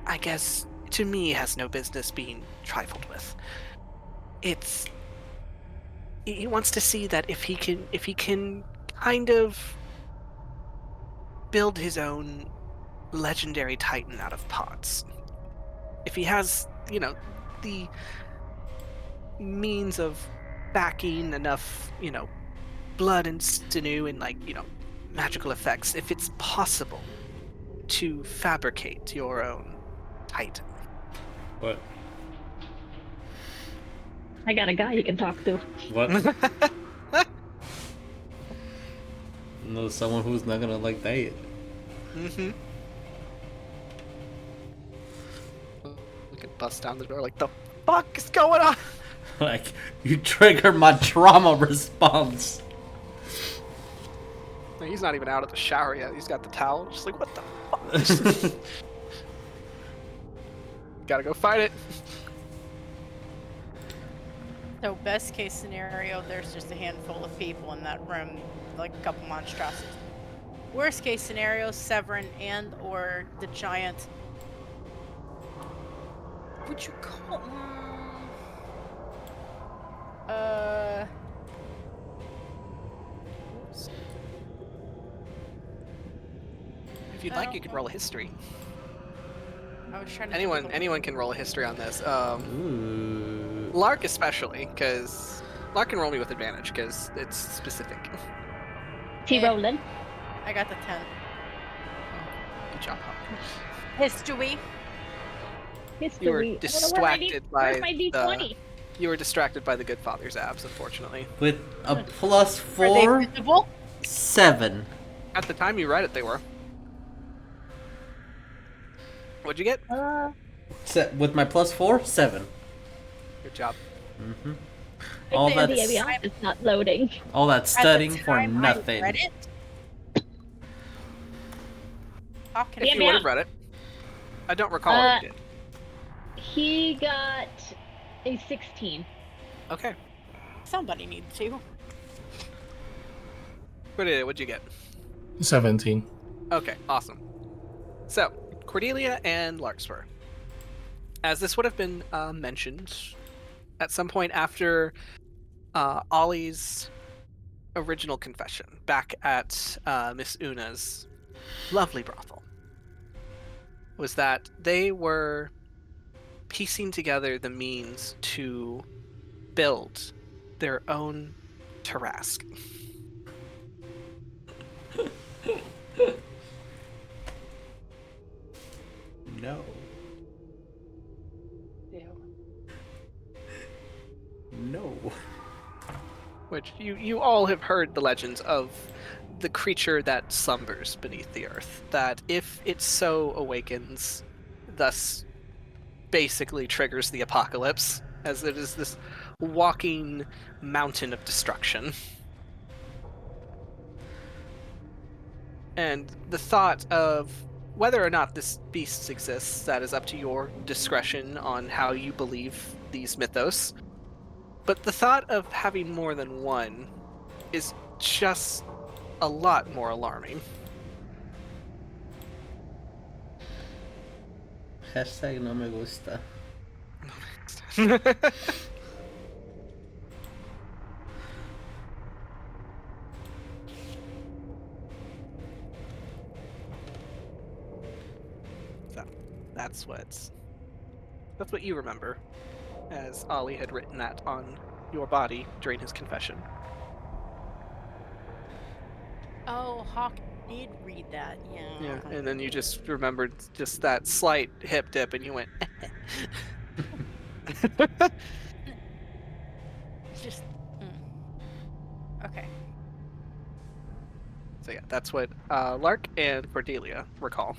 I guess, to me, has no business being trifled with. He wants to see that if he can kind of build his own legendary titan out of pots. If he has, the means of backing enough, blood and sinew and magical effects, if it's possible to fabricate your own titan. What? I got a guy you can talk to. What? No, someone who's not gonna that. Mm-hmm. We could bust down the door the fuck is going on? You trigger my trauma response. He's not even out of the shower yet. He's got the towel. Just like, what the fuck? Gotta go fight it. So best case scenario, there's just a handful of people in that room, like a couple monstrosities. Worst case scenario, Severin and or the giant. Would you call? If you'd like, you could roll a history. I was trying to. Anyone can roll a history on this. Ooh. Lark especially, because Lark can roll me with advantage because it's specific. Rolling. I got the 10. Good job, Hawkins. History. You were distracted by my D20? You were distracted by the good father's abs, unfortunately. With a plus Are 4, they visible? 7. At the time you read it, they were. What'd you get? With my plus 4, 7. Good job. Mm-hmm. It's not loading. All that studying At the for time nothing. I read it. Talking If you would have read it. I don't recall what you did. He got a 16. Okay. Somebody needs to. What'd you get? 17. Okay, awesome. So, Cordelia and Larkspur. As this would have been mentioned at some point after Ollie's original confession back at Miss Una's lovely brothel, was that they were piecing together the means to build their own Tarrasque. No. No. Which you all have heard the legends of the creature that slumbers beneath the earth, that if it so awakens, thus basically triggers the apocalypse, as it is this walking mountain of destruction. And the thought of whether or not this beast exists, that is up to your discretion on how you believe these mythos. But the thought of having more than one is just a lot more alarming. Hashtag no me gusta. So, that's what you remember, as Ollie had written that on your body during his confession. Oh, Hawk did read that, yeah. Yeah, and then you just remembered just that slight hip dip, and you went. Just. Okay. So yeah, that's what Lark and Cordelia recall.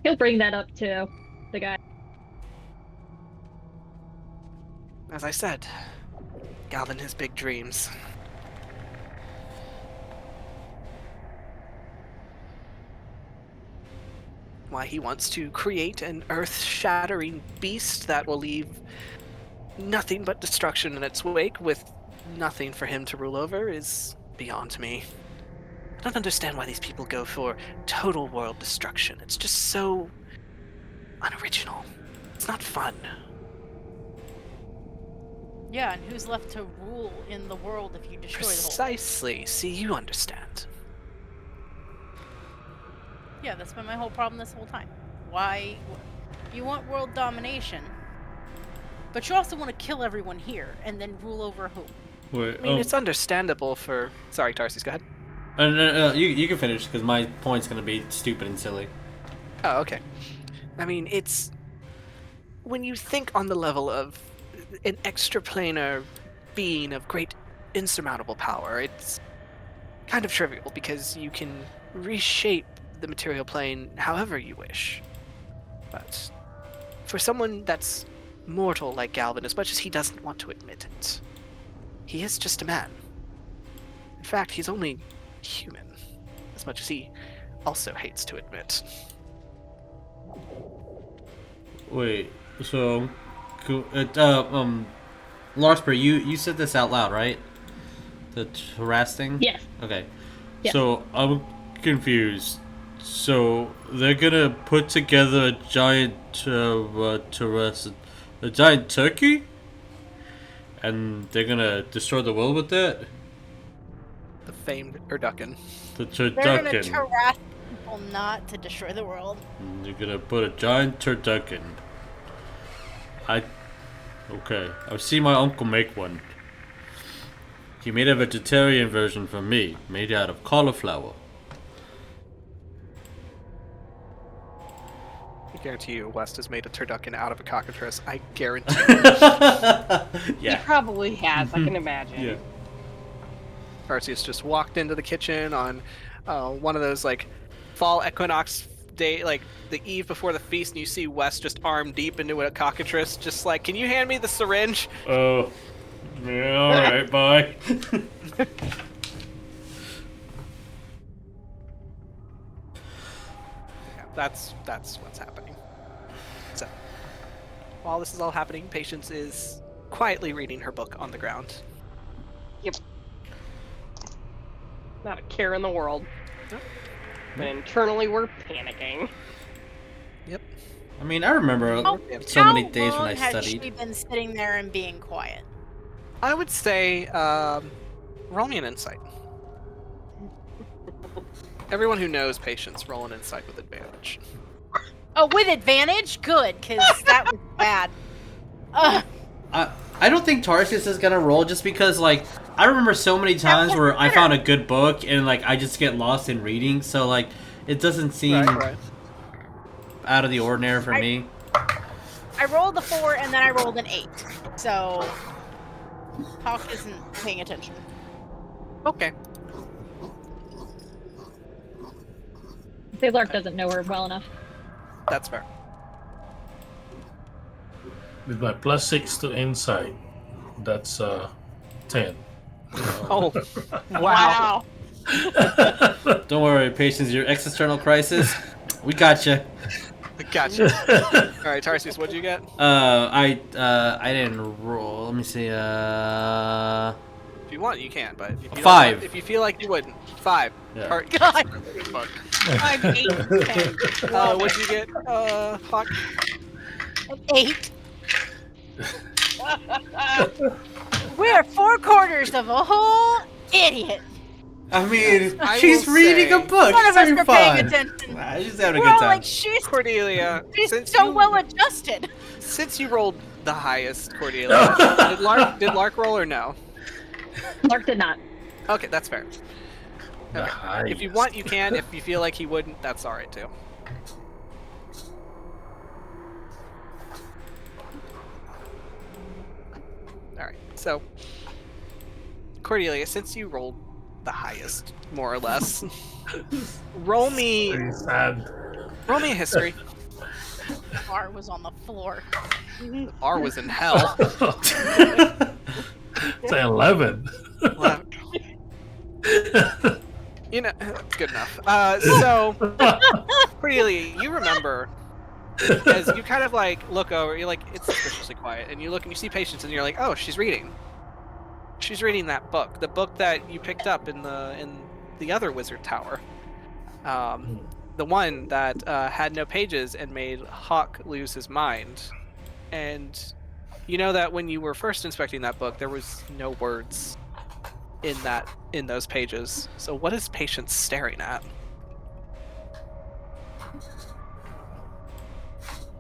He'll bring that up to the guy. As I said, Galvin has big dreams. Why he wants to create an earth-shattering beast that will leave nothing but destruction in its wake, with nothing for him to rule over, is beyond me. I don't understand why these people go for total world destruction. It's just so unoriginal. It's not fun. Yeah, and who's left to rule in the world if you destroy the whole? Precisely. See, you understand. Yeah, that's been my whole problem this whole time. Why? You want world domination, but you also want to kill everyone here and then rule over who? Wait, I mean, it's understandable for... Sorry, Tarsius, go ahead. No, you can finish, because my point's going to be stupid and silly. Oh, okay. I mean, it's... When you think on the level of an extraplanar being of great insurmountable power, it's kind of trivial, because you can reshape the material plane however you wish. But for someone that's mortal like Galvin, as much as he doesn't want to admit it, he is just a man. In fact, he's only human, as much as he also hates to admit. Wait, so, Larkspur, you said this out loud, right? The harass thing? Yes. Okay. Yeah. So, I'm confused. So, they're gonna put together a giant, a giant turkey? And they're gonna destroy the world with it? The famed turducken. The They're gonna turducken. harass people not to destroy the world. You're gonna put a giant turducken. Okay. I've seen my uncle make one. He made a vegetarian version for me, made out of cauliflower. I guarantee you West has made a turducken out of a cockatrice. I guarantee He Yeah. probably has, I can imagine. Yeah. Tarsius just walked into the kitchen on one of those like fall equinox day, like the eve before the feast, and you see West just arm deep into a cockatrice, just like, can you hand me the syringe? Oh. Yeah, alright, bye. Yeah, that's what's happening. So while this is all happening, Patience is quietly reading her book on the ground. Yep. Not a care in the world. Nope. But internally, we're panicking. Yep. I mean, I remember so How many days when long I has studied. she been sitting there and being quiet? I would say, roll me an insight. Everyone who knows Patience, roll an insight with advantage. Oh, with advantage? Good, because that was bad. I don't think Tarsius is gonna roll just because, like, I remember so many times where I found a good book and, like, I just get lost in reading, so, like, it doesn't seem Right. out of the ordinary for me. I rolled a 4 and then I rolled an 8. So, Hawk isn't paying attention. Okay. Say Lark doesn't know her well enough. That's fair. With my +6 to insight, that's 10. Oh, wow. Don't worry, Patience, your existential crisis, we gotcha. Gotcha. All right, Tarsius, what'd you get? I didn't roll. Let me see. If you want, you can, but if you don't 5. want- if you feel like you wouldn't, 5. Yeah. God. Fuck. 5, 8, 10. What'd you get, Hawk? An 8. We're 4/4 of a whole idiot. I mean, I she's will reading say- a book. None She's of us having are paying fun. attention. Nah, she's having a We're good all time. like, she's Cordelia, since so you, well adjusted. since you rolled the highest, Cordelia, did Lark roll or no? Lark did not. Okay, that's fair. The Okay. If you highest. want, you can. If you feel like he wouldn't, that's all right too. All right. So, Cordelia, since you rolled the highest, more or less, roll me Very sad. a history. R was on the floor. R was in hell. It's 11. Well, you know, it's good enough. So, Cordelia, you remember as you kind of like look over, you're like, it's suspiciously quiet, and you look and you see Patience, and you're like, oh, she's reading. She's reading that book, the book that you picked up in the other wizard tower, the one that had no pages and made Hawk lose his mind. And you know that when you were first inspecting that book, there was no words in those pages. So what is Patience staring at?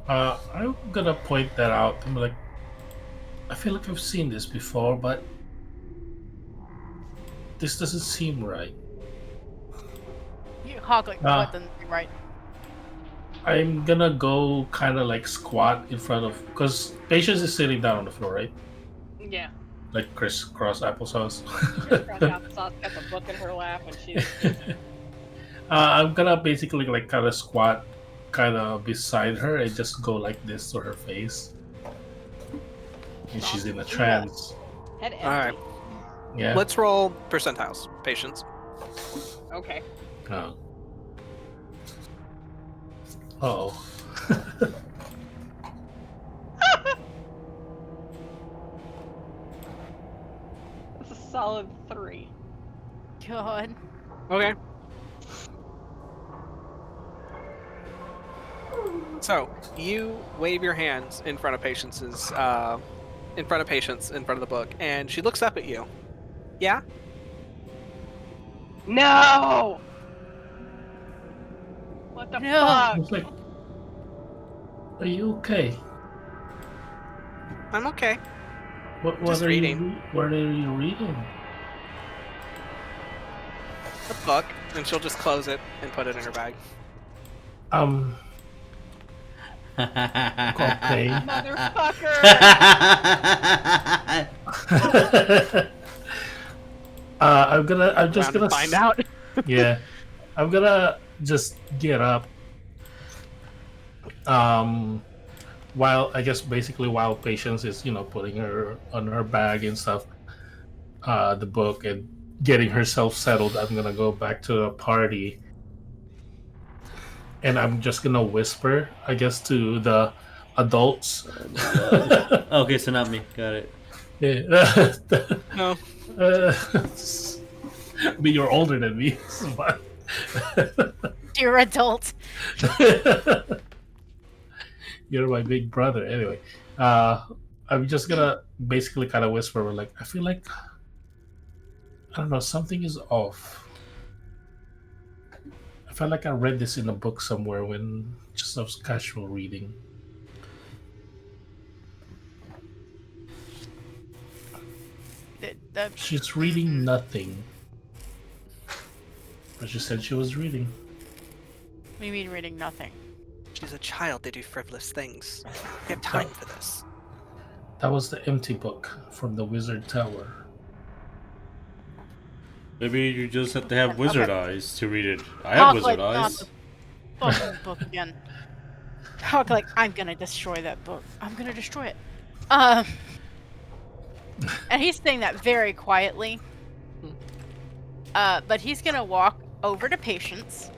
I'm gonna point that out. I'm like, I feel like I've seen this before, but this doesn't seem right. Hawk like, Ah. what the right? I'm gonna go kind of like squat in front of, because Patience is sitting down on the floor, right? Yeah. Like crisscross applesauce. Applesauce got the book in her lap, and she's I'm gonna basically like kind of squat, kind of beside her, and just go like this to her face, and she's in a trance. head empty. All right. Yeah. Let's roll percentiles. Patience. Okay. Oh. Oh. That's a solid 3. God. Okay. So you wave your hands in front of Patience, in front of the book, and she looks up at you. Yeah. No! What the No. fuck? It's like, are you okay? I'm okay. What Just are reading. what are you reading? The book, and she'll just close it and put it in her bag. Okay. Motherfucker! I'm just Round to gonna find out. Yeah, I'm gonna just get up. While I guess basically while Patience is putting her on her bag and stuff, the book and getting herself settled, I'm gonna go back to the party, and I'm just gonna whisper, I guess, to the adults. Okay, so not me. Got it. Yeah. No. But you're older than me. So what? Dear adult. You're my big brother. Anyway, I'm just gonna basically kind of whisper, like, I feel like, I don't know, something is off. I felt like I read this in a book somewhere when just I was casual reading. She's reading nothing. But she said she was reading. What do you mean reading nothing? She's a child. They do frivolous things. We have time for this. That was the empty book from the Wizard Tower. Maybe you just have to have wizard eyes to read it. I have Talk wizard like not eyes. the fucking book again. Talk like I'm gonna destroy that book. I'm gonna destroy it. And he's saying that very quietly. But he's gonna walk over to Patience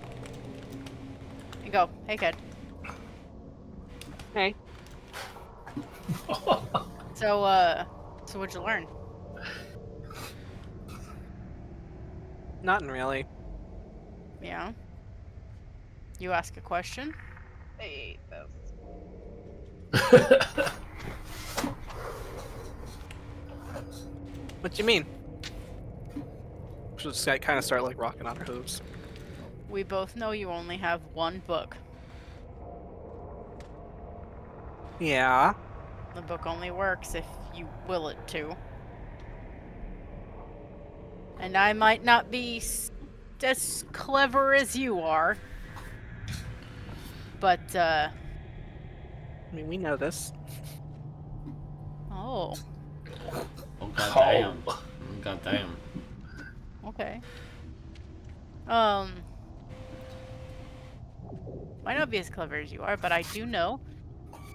and go, "Hey, kid." Okay. So what'd you learn? Nothing really. Yeah. You ask a question. I hate this. What do you mean? She'll just kind of start like rocking on her hooves. We both know you only have one book. Yeah. The book only works if you will it to. And I might not be as clever as you are, but I mean, we know this. oh, Oh goddamn! Goddamn! okay. Might not be as clever as you are, but I do know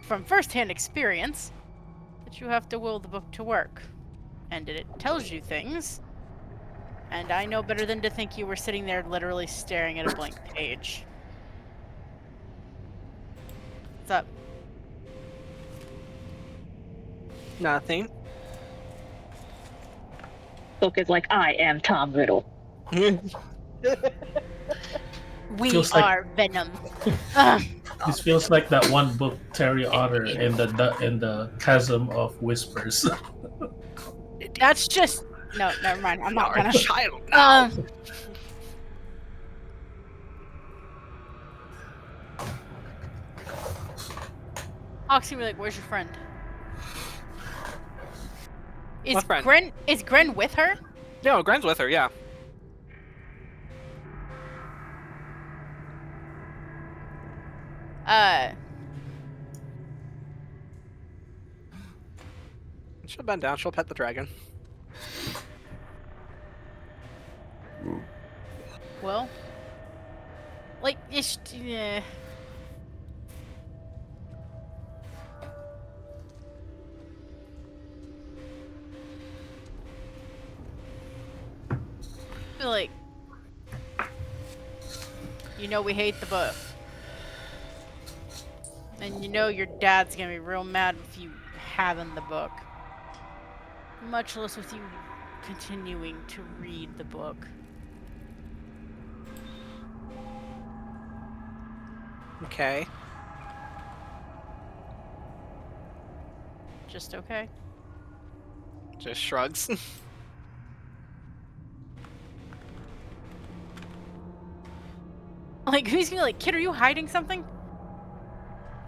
from first-hand experience that you have to will the book to work, and it tells you things. And I know better than to think you were sitting there literally staring at a blank page. What's up? Nothing. Book is like, I am Tom Riddle. We Feels like- are Venom. This feels like that one book, Terry Otter in the Chasm of Whispers. That's just no. Never mind. I'm not You're a gonna. child. Hawk's gonna be like, "Where's your friend?" Is What friend? Gren with her? No, Gren's with her. Yeah. She'll bend down. She'll pet the dragon. Well, like, yeah. like, you know we hate the book. And you know your dad's gonna be real mad with you having the book. Much less with you continuing to read the book. Okay. Just okay? Just shrugs. Like, he's gonna be like, kid, are you hiding something?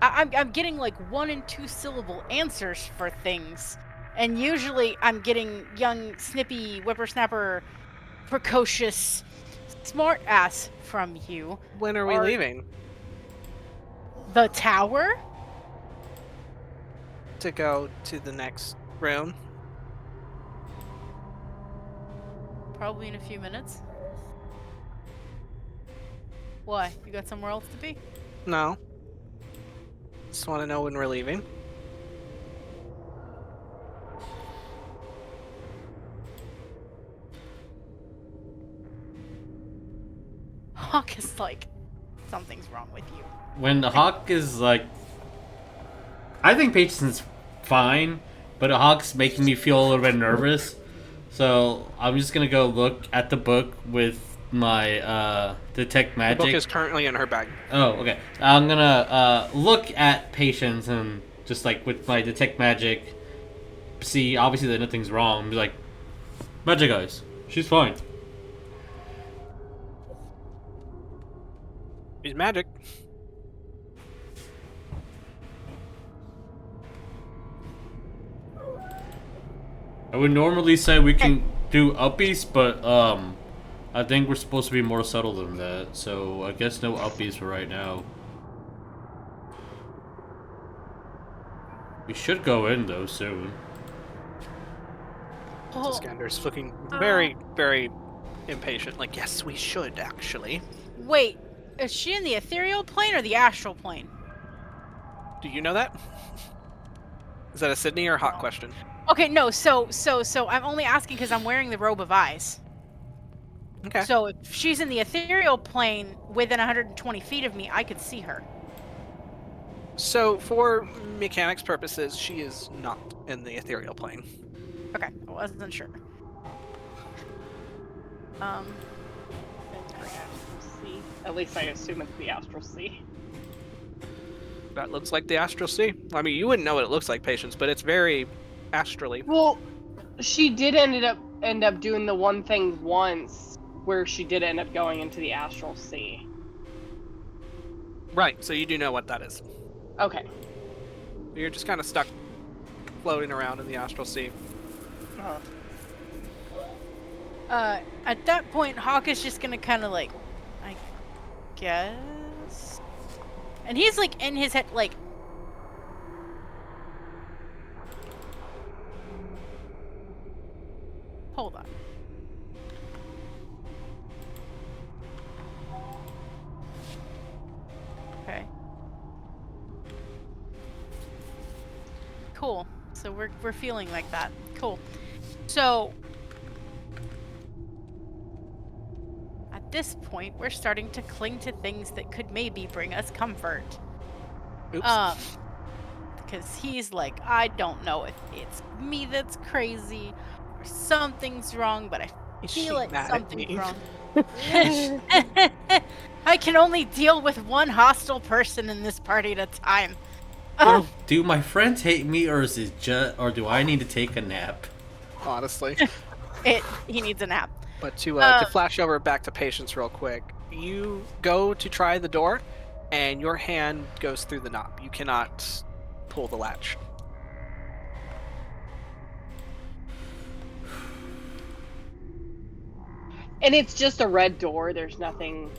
I'm getting like 1 and 2 syllable answers for things. And usually I'm getting young, snippy, whippersnapper, precocious, smart ass from you. When are we leaving? The tower? To go to the next room? Probably in a few minutes. Why? You got somewhere else to be? No. Just want to know when we're leaving. Hawk is like, something's wrong with you. When Hawk is like, I think Patience is fine, but Hawk's making me feel a little bit nervous. So I'm just gonna go look at the book with my detect magic. The book is currently in her bag. Oh, okay. I'm gonna look at Patience and just like with my detect magic, see obviously that nothing's wrong. Be like, magic guys, she's fine. She's magic. I would normally say we can do uppies, but I think we're supposed to be more subtle than that. So I guess no uppies for right now. We should go in though soon. Oh, Skander's looking very, very impatient. Like, yes, we should actually. wait, is she in the ethereal plane or the astral plane? Do you know that? Is that a Sydney or Hawk question? Okay, no, so I'm only asking because I'm wearing the robe of eyes. Okay. So if she's in the ethereal plane within 120 feet of me, I could see her. So, for mechanics purposes, she is not in the ethereal plane. Okay, I wasn't sure. Sea. At least I assume it's the Astral Sea. That looks like the Astral Sea. I mean, you wouldn't know what it looks like, Patience, but it's very astrally. Well, she did end up doing the one thing once where she did end up going into the Astral Sea. Right, so you do know what that is. Okay. You're just kind of stuck floating around in the Astral Sea. At that point, Hawk is just gonna kind of like, I guess, and he's like in his head, like, hold on. Okay. Cool. So we're feeling like that. Cool. So at this point, we're starting to cling to things that could maybe bring us comfort. Oops. Because he's like, I don't know if it's me that's crazy or something's wrong, but I Is she feel like mad at something's me? wrong. I can only deal with one hostile person in this party at a time. Do my friends hate me, or is it or do I need to take a nap? Honestly. He needs a nap. But to flash over back to Patience real quick, you go to try the door, and your hand goes through the knob. You cannot pull the latch. And it's just a red door. There's nothing.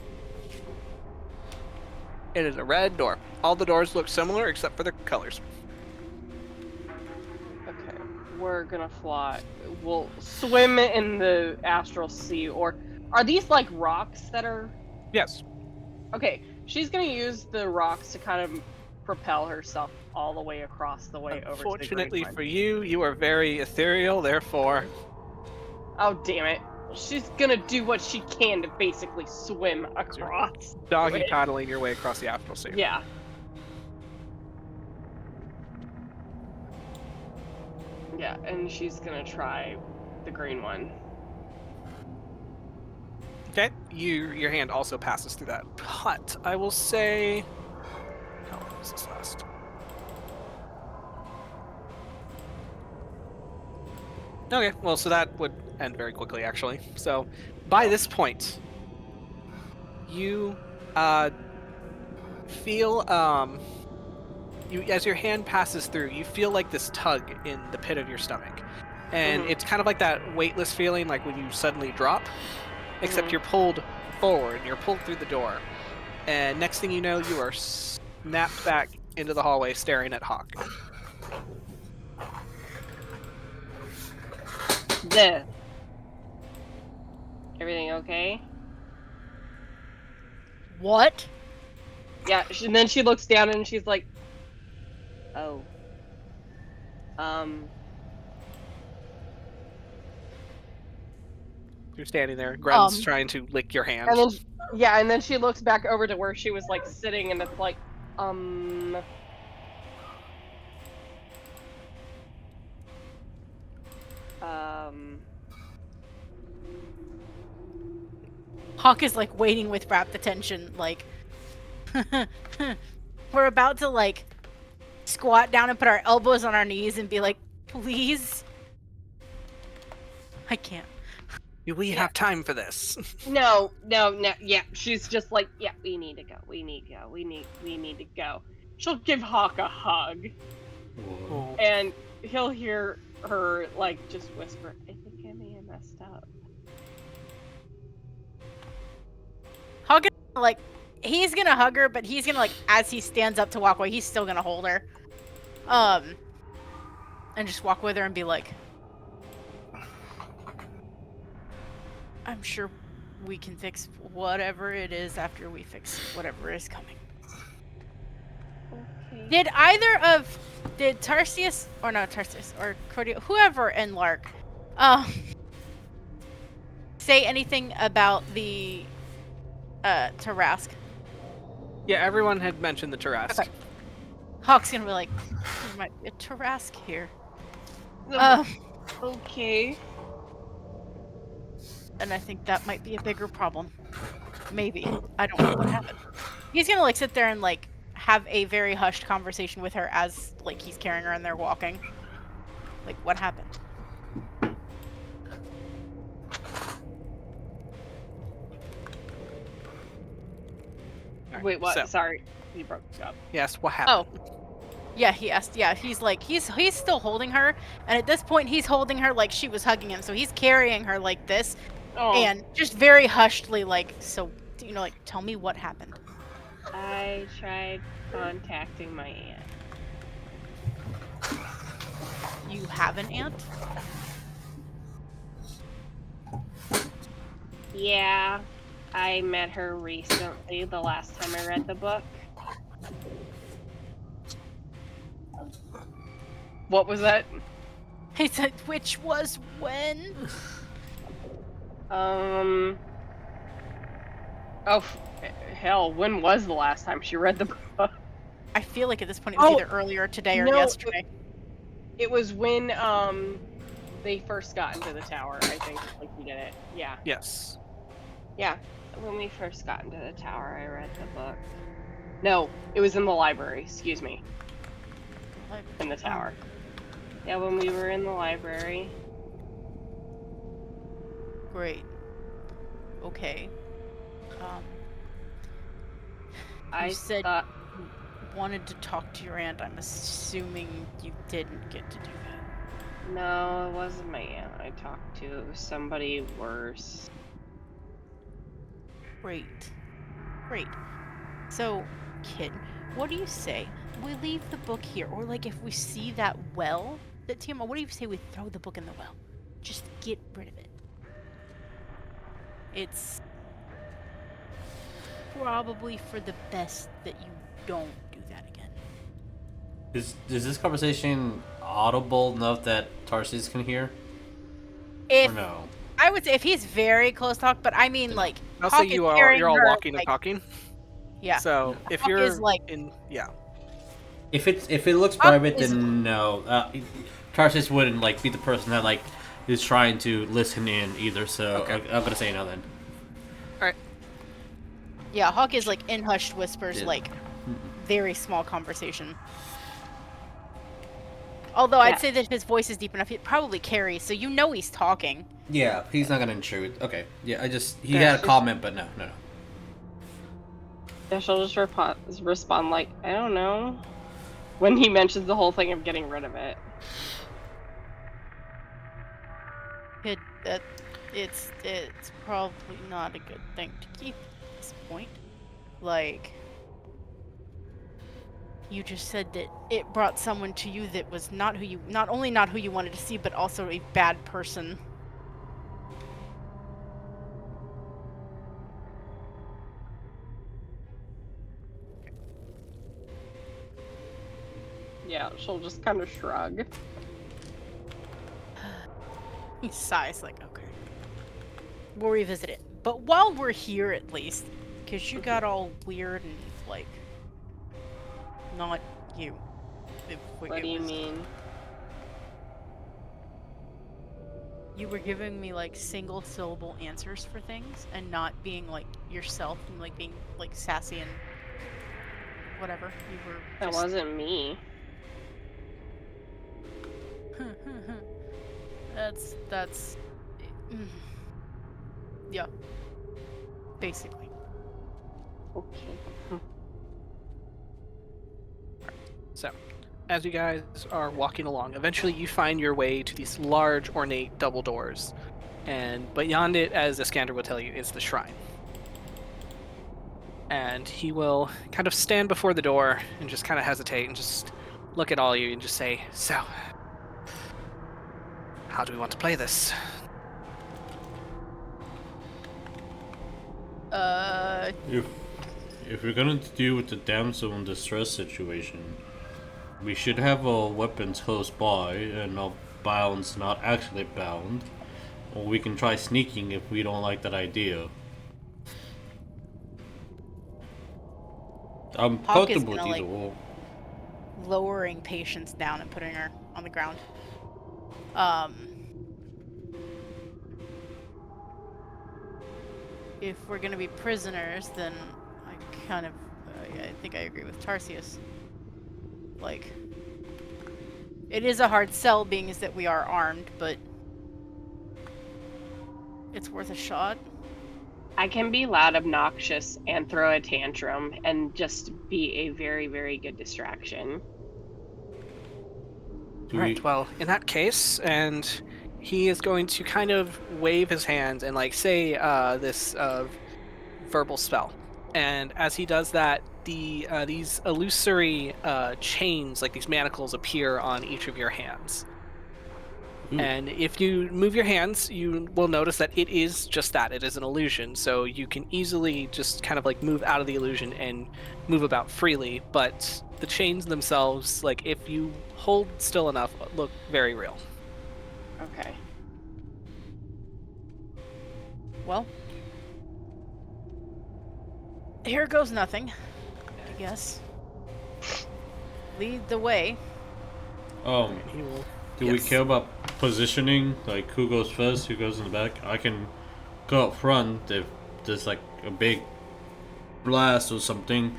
It is a red door. All the doors look similar except for the colors. Okay, we're gonna fly. We'll swim in the Astral Sea, or are these like rocks that are? Yes. Okay, she's gonna use the rocks to kind of propel herself all the way across the way over to the Unfortunately Great for you, you are very ethereal, therefore... Oh, damn it. she's gonna do what she can to basically swim across. Doggy it. paddling your way across the astral sea. Yeah. Yeah, and she's gonna try the green one. Okay, your hand also passes through that. But I will say, how long does this last? Okay, well, so that would end very quickly, actually. So, by this point, you feel you as your hand passes through, you feel like this tug in the pit of your stomach, and it's kind of like that weightless feeling, like when you suddenly drop. Except you're pulled forward, and you're pulled through the door. And next thing you know, you are snapped back into the hallway staring at Hawk. There. Everything okay? What? Yeah, and then she looks down and she's like, oh. You're standing there. Grun's trying to lick your hand. And then, yeah, and then she looks back over to where she was, like, sitting, and it's like, Hawk is like waiting with rapt attention, like we're about to like squat down and put our elbows on our knees and be like, please. I can't. We have time for this. No, yeah, she's just like, yeah, we need to go, we need to go. She'll give Hawk a hug. Whoa. And he'll hear her, like, just whisper, I think I may have messed up. Hawk is like, he's gonna hug her, but he's gonna like, as he stands up to walk away, he's still gonna hold her. And just walk with her and be like, I'm sure we can fix whatever it is after we fix whatever is coming. Okay. Did Tarsius, or not Tarsius, or Cordelia, whoever in Lark, say anything about the, Tarask? Yeah, everyone had mentioned the Tarrasque. Okay. Hawk's gonna be like, there might be a Tarask here. Okay. And I think that might be a bigger problem. Maybe. I don't know what happened. He's gonna like sit there and like have a very hushed conversation with her as like he's carrying her and they're walking. Like, what happened? Alright, Wait, what? so- Sorry. You broke up. Yes, what happened? Yeah, he asked. Yeah, he's like, he's still holding her, and at this point, he's holding her like she was hugging him. So he's carrying her like this, Oh. and just very hushedly, like, so, you know, like, tell me what happened. I tried contacting my aunt. You have an aunt? Yeah, I met her recently, the last time I read the book. What was that? He said, which was when? Oh, hell, when was the last time she read the book? I feel like at this point it was Oh, either earlier today or no, yesterday. It was when, they first got into the tower, I think, like you did it. Yeah. Yes. Yeah. When we first got into the tower, I read the book. No, it was in the library, excuse me. In the tower. Yeah, when we were in the library. Great. Okay. I You said thought... you wanted to talk to your aunt. I'm assuming you didn't get to do that. No, it wasn't my aunt I talked to. It was somebody worse. Great. Great. So, kid, what do you say? We leave the book here, or like if we see that well, that Tiamat, what do you say we throw the book in the well? Just get rid of it. It's probably for the best that you don't do that again. Is this conversation audible enough that Tarsius can hear? If Or no? I would say if he's very close talk, but I mean like I'll Hawk say is you're carrying all her, walking like, and talking. Yeah. So if Hawk you're is, like- If it looks Hawk private, is- then no. Tarsius wouldn't like be the person that like is trying to listen in either. So Okay. I'm gonna say no then. All right. Yeah, Hawk is like in hushed whispers, Yeah. like very small conversation. Although Yeah. I'd say that if his voice is deep enough, it probably carries, so you know he's talking. Yeah, he's not gonna intrude. Okay. Yeah, he Yeah. had a comment, but no. Yeah, she'll just respond like, I don't know. When he mentions the whole thing of getting rid of it. It's probably not a good thing to keep at this point. Like, you just said that it brought someone to you that was not only not who you wanted to see, but also a bad person. Yeah, she'll just kind of shrug. He sighs like, okay. We'll revisit it. But while we're here at least, because you got all weird and like not you. What do you mean? You were giving me like single syllable answers for things and not being like yourself and like being like sassy and whatever. You were That just... wasn't me. that's yeah. Basically. Okay. So, as you guys are walking along, eventually you find your way to these large, ornate double doors. And beyond it, as Iskander will tell you, is the shrine. And he will kind of stand before the door and just kind of hesitate and just look at all you and just say, so, how do we want to play this? If we're gonna deal with the damsel in distress situation, we should have our weapons close by and our bounds not actually bound. Or we can try sneaking if we don't like that idea. I'm Hawk is comfortable with gonna, either like, or. lowering Patience down and putting her on the ground. If we're gonna be prisoners, then I kind of, I think I agree with Tarsius. Like, it is a hard sell, being as that we are armed, but it's worth a shot. I can be loud, obnoxious, and throw a tantrum, and just be a very, very good distraction. Right, well, in that case, and he is going to kind of wave his hands and like say this verbal spell. And as he does that, these illusory chains, like these manacles, appear on each of your hands. And if you move your hands, you will notice that it is just that. It is an illusion. So you can easily just kind of like move out of the illusion and move about freely. But the chains themselves, like if you hold still enough, look very real. Okay. Well, here goes nothing, I guess. Lead the way. He will... Do we Yes. care about positioning? Like who goes first, who goes in the back? I can go up front if there's like a big blast or something.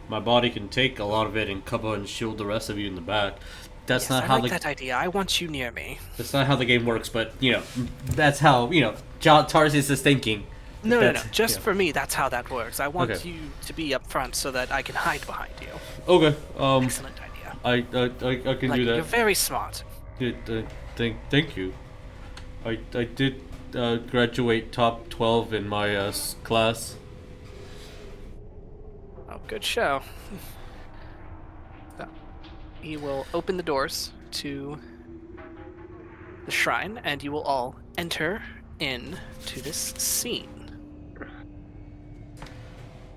My body can take a lot of it and cover and shield the rest of you in the back. That's Yes, not I how like that idea. I want you near me. that's not how the game works, but you know, that's how, you know, Tarsius is thinking. No. Just yeah. for me, that's how that works. I want Okay. you to be up front so that I can hide behind you. Okay. Excellent idea. I can Like, do you're that. very smart. Thank you. I did graduate top 12 in my class. Oh, good show. So, he will open the doors to the shrine, and you will all enter into this scene.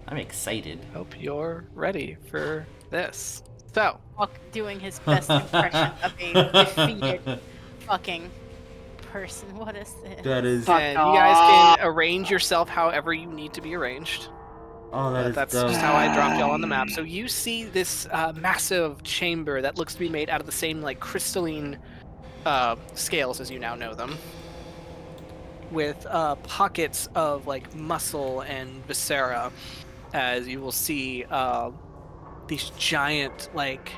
I'm excited. Hope you're ready for this. So, Hawk doing his best impression of a defeated fucking person. What is this? That is. Fuck And you guys can arrange yourself however you need to be arranged. Oh, that is That's dope. just how I dropped y'all on the map. So you see this massive chamber that looks to be made out of the same like crystalline scales as you now know them, with pockets of like muscle and viscera, as you will see these giant like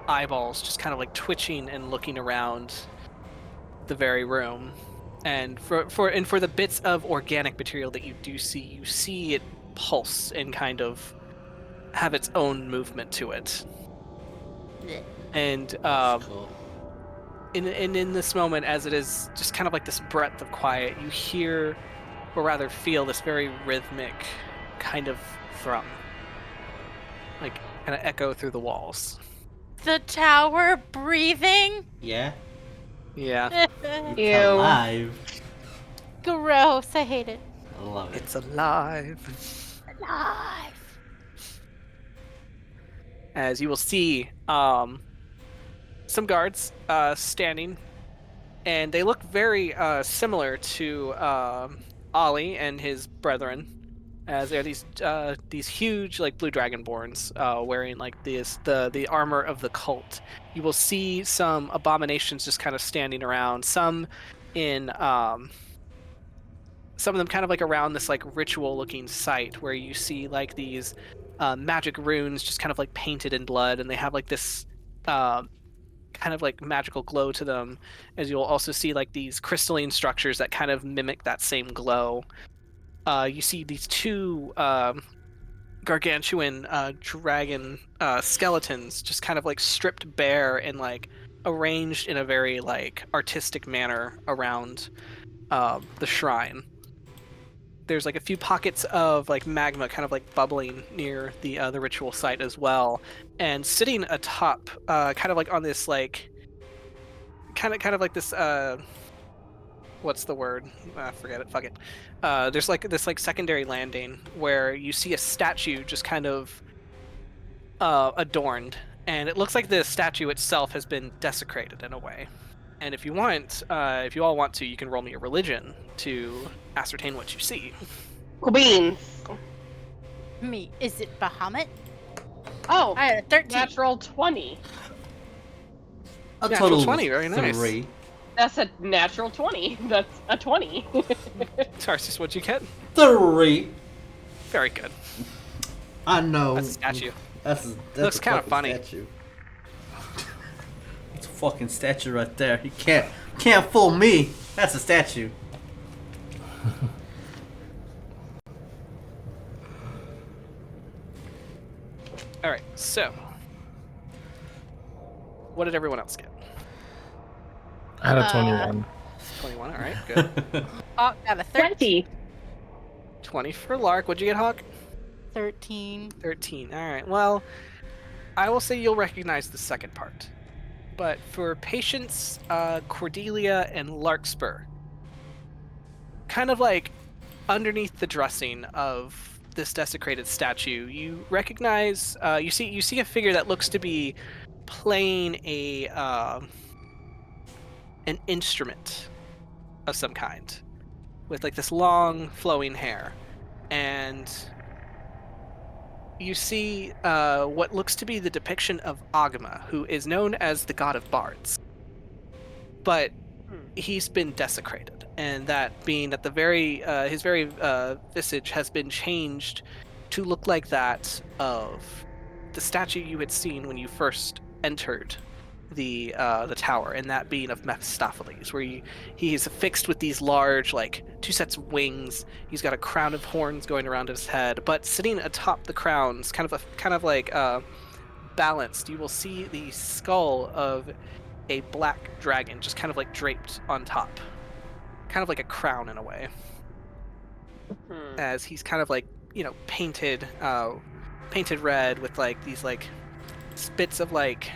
eyeballs just kind of like twitching and looking around the very room. And for the bits of organic material that you do see, you see it pulse and kind of have its own movement to it. And Cool. in this moment, as it is just kind of like this breath of quiet, you hear, or rather feel, this very rhythmic kind of thrum, like kind of echo through the walls. The tower breathing? Yeah. Yeah, It's Ew. alive. Gross. I hate it. I love it. it's alive. Alive. As you will see some guards standing, and they look very similar to Ollie and his brethren, as they're these huge like blue dragonborns wearing like the armor of the cult. You will see some abominations just kind of standing around, some in some of them kind of like around this like ritual looking site where you see like these magic runes just kind of like painted in blood, and they have like this kind of like magical glow to them, as you'll also see like these crystalline structures that kind of mimic that same glow. You see these two gargantuan dragon skeletons just kind of like stripped bare and like arranged in a very like artistic manner around the shrine. There's like a few pockets of like magma kind of like bubbling near the ritual site as well, and sitting atop kind of like on this like kind of like this what's the word? Forget it. Fuck it. There's like this like secondary landing where you see a statue just kind of adorned, and it looks like the statue itself has been desecrated in a way. And if you want, if you all want to, you can roll me a religion to ascertain what you see. Cool beans. Me. Is it Bahamut? Oh, I had a 13. natural 20. A Natural total 20, very nice. 3. That's a natural 20. That's a 20. Tarsius, what'd you get? 3. Very good. I know. That's a statue. That's Looks a kinda fucking funny. Statue. It's a fucking statue right there. You can't fool me. That's a statue. All right, so what did everyone else get? I had a 21. 21. All right, good. Hawk got a 20. 20 for Lark. What'd you get, Hawk? 13. 13. All right. Well, I will say you'll recognize the second part. But for Patience, Cordelia, and Larkspur, kind of like underneath the dressing of this desecrated statue, you recognize, you see a figure that looks to be playing an instrument of some kind, with like this long flowing hair, and you see what looks to be the depiction of Agama, who is known as the god of bards. But he's been desecrated, and that being that his very visage has been changed to look like that of the statue you had seen when you first entered the tower, and that being of Mephistopheles, where he is affixed with these large, like, 2 sets of wings. He's got a crown of horns going around his head, but sitting atop the crowns, kind of like balanced, you will see the skull of a black dragon just kind of like draped on top, kind of like a crown in a way, as he's kind of like, you know, painted red with like these like spits of like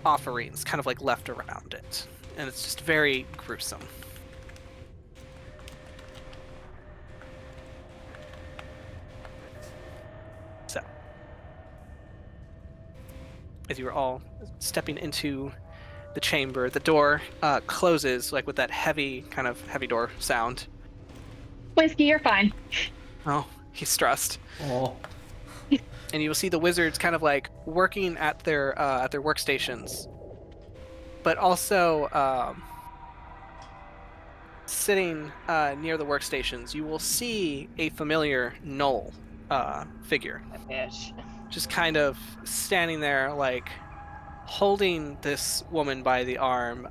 offerings kind of like left around it, and it's just very gruesome. So, as you were all stepping into the chamber. The door closes, like with that heavy door sound. Whiskey, you're fine. Oh, he's stressed. Oh. And you will see the wizards kind of like working at their workstations, but also sitting near the workstations. You will see a familiar gnoll figure, Bitch. just kind of standing there, like holding this woman by the arm.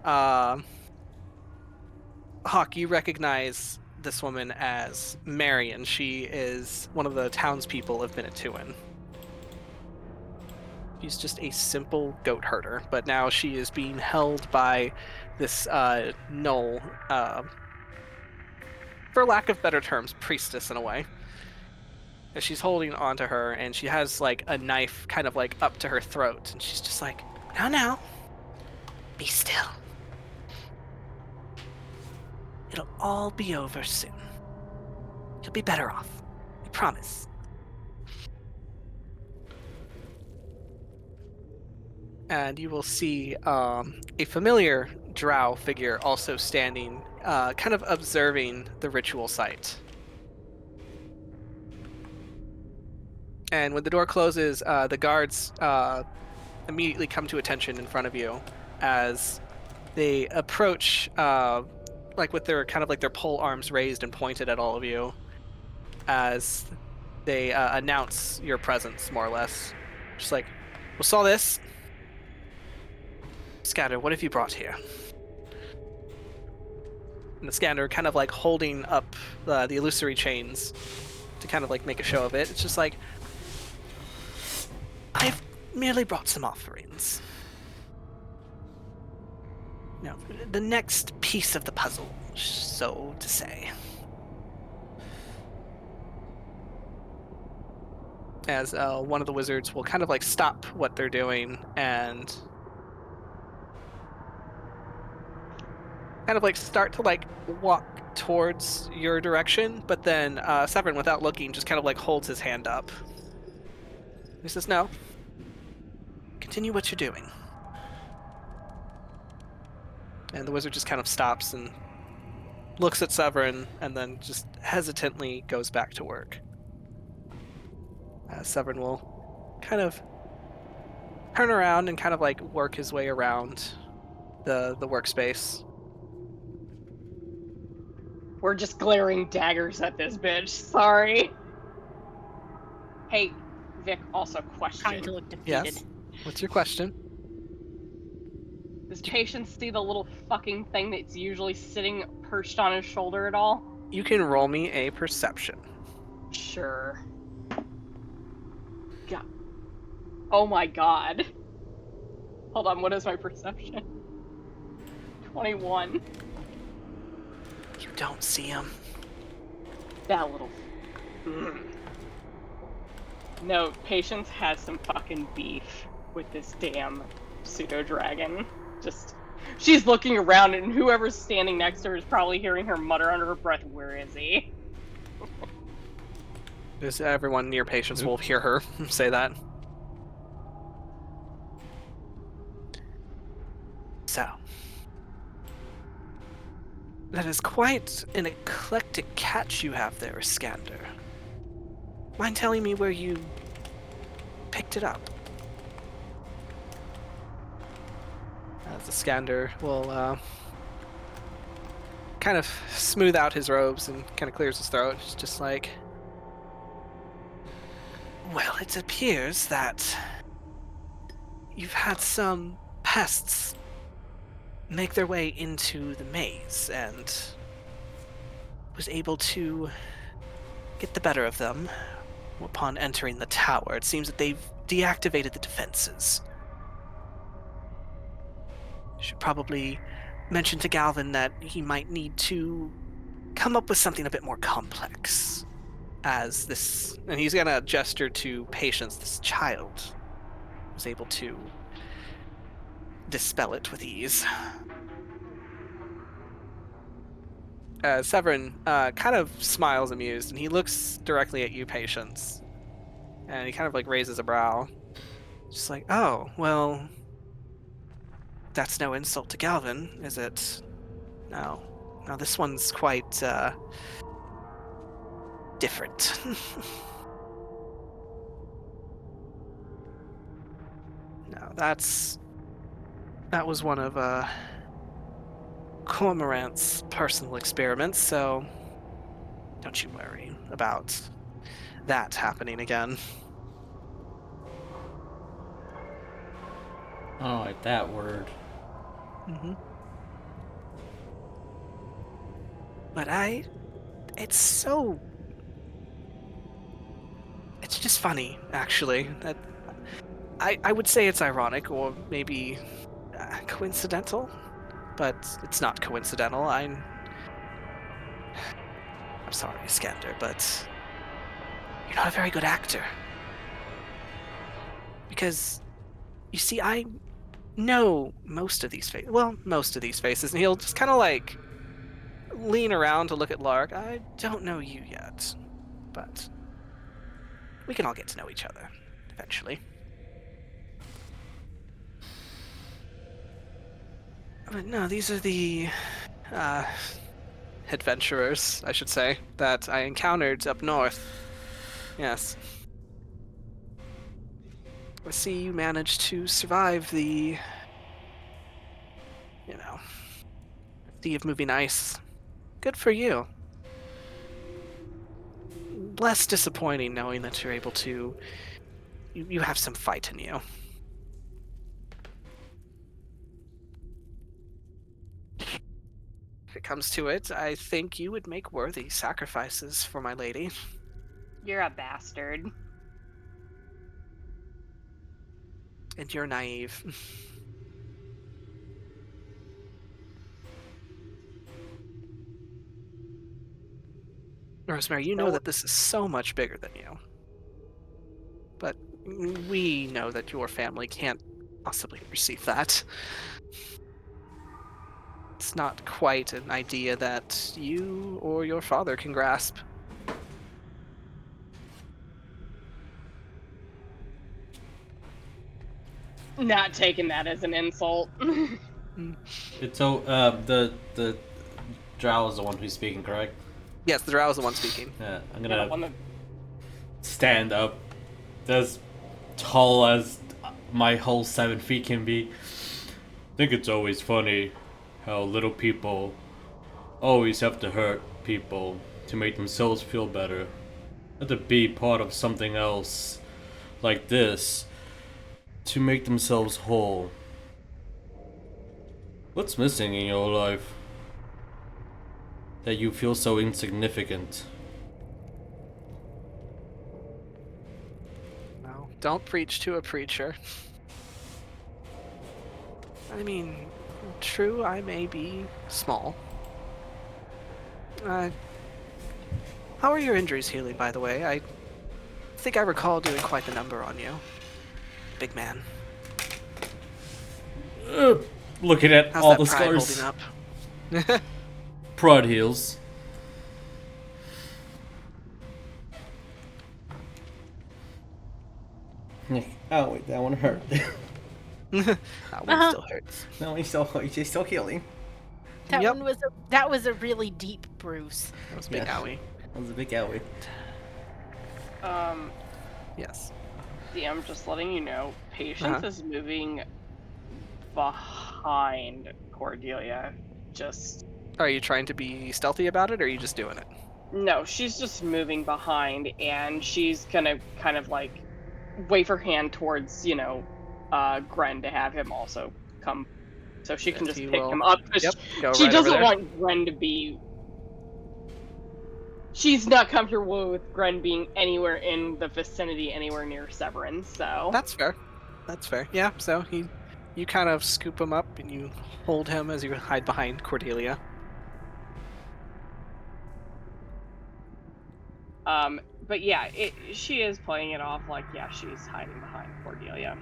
Hawk, you recognize this woman as Marion. She is one of the townspeople of Minatuan. She's just a simple goat herder, but now she is being held by this gnoll, for lack of better terms, priestess in a way. And she's holding onto her, and she has like a knife kind of like up to her throat, and she's just like, now, be still. It'll all be over soon. You'll be better off. I promise. And you will see a familiar drow figure also standing, kind of observing the ritual site. And when the door closes, the guards immediately come to attention in front of you as they approach, like with their kind of like their pole arms raised and pointed at all of you, as they announce your presence, more or less. Just like, we saw this. Scatter, what have you brought here? And the scanner kind of like holding up the illusory chains to kind of like make a show of it. It's just like, I've merely brought some offerings. No, the next piece of the puzzle, so to say. As one of the wizards will kind of like stop what they're doing and kind of like start to like walk towards your direction, but then Severin, without looking, just kind of like holds his hand up. He says, no. Continue what you're doing. And the wizard just kind of stops and looks at Severin and then just hesitantly goes back to work. Severin will kind of turn around and kind of like work his way around the workspace. We're just glaring daggers at this bitch. Sorry. Hey, Vic, also Trying to question. look defeated. Yes? What's your question? Does Patience see the little fucking thing that's usually sitting perched on his shoulder at all? You can roll me a perception. Sure. God. Oh my god. Hold on, what is my perception? 21. You don't see him. That little... No, Patience has some fucking beef with this damn pseudo-dragon. Just... She's looking around and whoever's standing next to her is probably hearing her mutter under her breath, where is he? Just everyone near Patience will hear her say that. So... That is quite an eclectic catch you have there, Iskander. Mind telling me where you picked it up? The Iskander will kind of smooth out his robes and kind of clears his throat. It's just like, well, it appears that you've had some pests make their way into the maze and was able to get the better of them upon entering the tower. It seems that they've deactivated the defenses. Should probably mention to Galvin that he might need to come up with something a bit more complex, as this, and he's gonna gesture to Patience, this child was able to dispel it with ease. Severin kind of smiles amused, and he looks directly at you, Patience. And he kind of like raises a brow. Just like, oh, well, that's no insult to Galvin, is it? No. No, this one's quite, different. No, that was one of, Cormorant's personal experiments, so don't you worry about that happening again. I don't like that word. Mm-hmm. But it's just funny, actually. That I would say it's ironic or maybe coincidental, but it's not coincidental. I'm sorry, Skander, but you're not a very good actor. Because, you see, I know most of these faces. Well, most of these faces, and he'll just kind of like lean around to look at Lark. I don't know you yet, but we can all get to know each other eventually. But no, these are the adventurers, I should say, that I encountered up north. Yes. I see you managed to survive the, sea of moving ice. Good for you. Less disappointing knowing that you're able to... You have some fight in you. If it comes to it, I think you would make worthy sacrifices for my lady. You're a bastard. And you're naive. Rosemary, you know that this is so much bigger than you. But we know that your family can't possibly receive that. It's not quite an idea that you or your father can grasp. Not taking that as an insult. So, the drow is the one who's speaking, correct? Yes, the drow is the one speaking. Yeah, I'm Yeah, gonna stand up as tall as my whole 7 feet can be. I think it's always funny how little people always have to hurt people to make themselves feel better. Have to be part of something else like this to make themselves whole. What's missing in your life that you feel so insignificant? No, don't preach to a preacher. I mean, true, I may be small. How are your injuries healing, by the way? I think I recall doing quite the number on you. Big man. Looking at How's all that the pride scars. holding up? Pride heals. Oh wait, that one hurt. That one still hurts. No, he's still healing. That Yep. one was a really deep bruise. That was a big Yeah. owie. That was a big owie. Yes. DM, just letting you know, Patience is moving behind Cordelia. Just Are you trying to be stealthy about it, or are you just doing it? no, she's just moving behind, and she's gonna kind of like wave her hand towards, Gren to have him also come, so she can If just you pick will- him up. 'Cause Yep, go she right over doesn't there. want Gren to be. She's not comfortable with Gren being anywhere in the vicinity, anywhere near Severin. So That's fair. That's fair. Yeah, so you kind of scoop him up and you hold him as you hide behind Cordelia. But yeah, she is playing it off like, yeah, she's hiding behind Cordelia.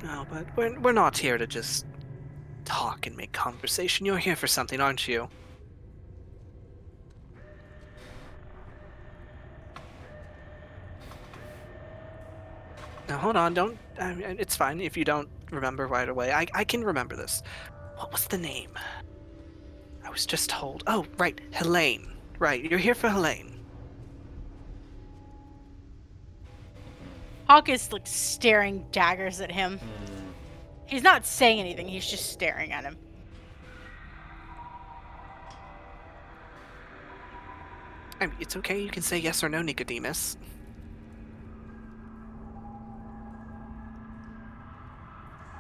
No, but we're not here to just talk and make conversation. You're here for something, aren't you? Now hold on, don't. I mean, it's fine if you don't remember right away. I can remember this. What was the name? I was just told. Oh, right, Helene. Right, you're here for Helene. Hawk is like staring daggers at him. He's not saying anything, he's just staring at him. I mean, it's okay, you can say yes or no, Nicodemus.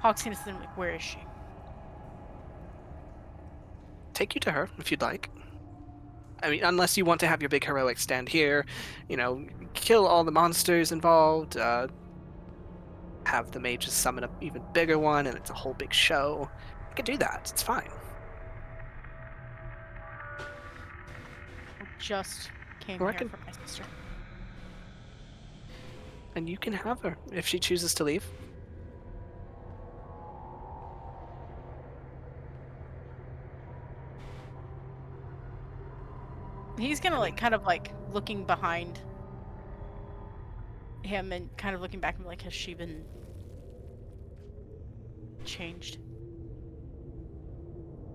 Hawk's gonna sit like, where is she? Take you to her, if you'd like. I mean, unless you want to have your big heroic stand here, kill all the monsters involved, have the mages summon an even bigger one, and it's a whole big show. I could do that, it's fine. I just came Or I here can- for my sister. And you can have her, if she chooses to leave. He's gonna like kind of like looking behind him and kind of looking back and be like, has she been changed?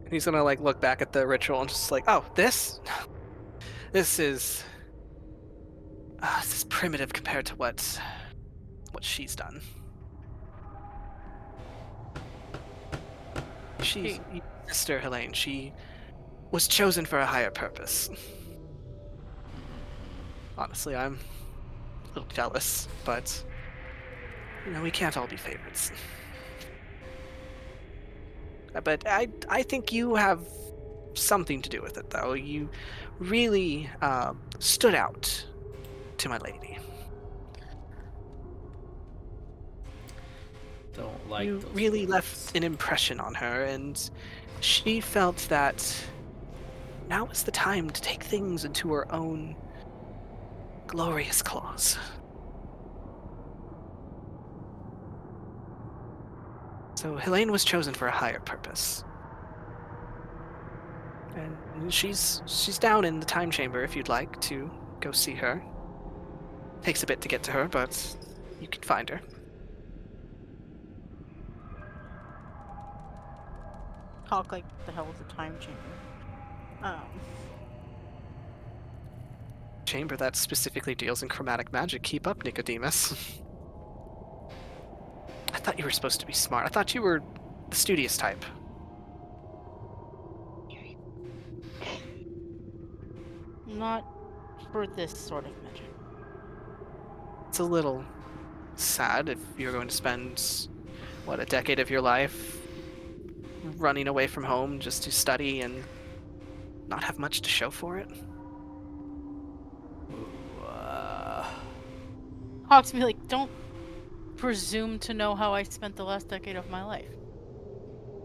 He's gonna like look back at the ritual and just like, oh, this is primitive compared to what she's done. She's Sister Helene. She was chosen for a higher purpose. Honestly, I'm a little jealous, but we can't all be favorites. But I think you have something to do with it, though. You really stood out to my lady. Don't like You those really words. left an impression on her, and she felt that now is the time to take things into her own glorious claws. So Helene was chosen for a higher purpose. And she's down in the time chamber if you'd like to go see her. Takes a bit to get to her, but you can find her. Hawk, like, the hell is a time chamber? Chamber that specifically deals in chromatic magic. Keep up, Nicodemus. I thought you were supposed to be smart. I thought you were the studious type. Not for this sort of magic. It's a little sad if you're going to spend, a decade of your life running away from home just to study and not have much to show for it. Hawk's be like, don't presume to know how I spent the last decade of my life.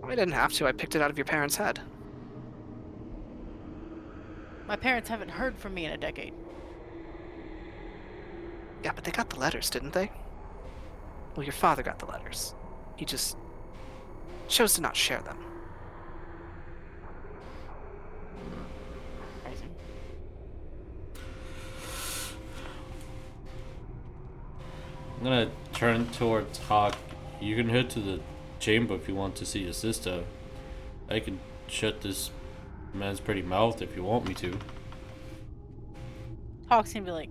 I didn't have to. I picked it out of your parents' head. My parents haven't heard from me in a decade. Yeah, but they got the letters, didn't they? Well, your father got the letters. He just chose to not share them. Crazy. I'm gonna turn towards Hawk. You can head to the chamber if you want to see your sister. I can shut this man's pretty mouth if you want me to. Hawk's gonna be like,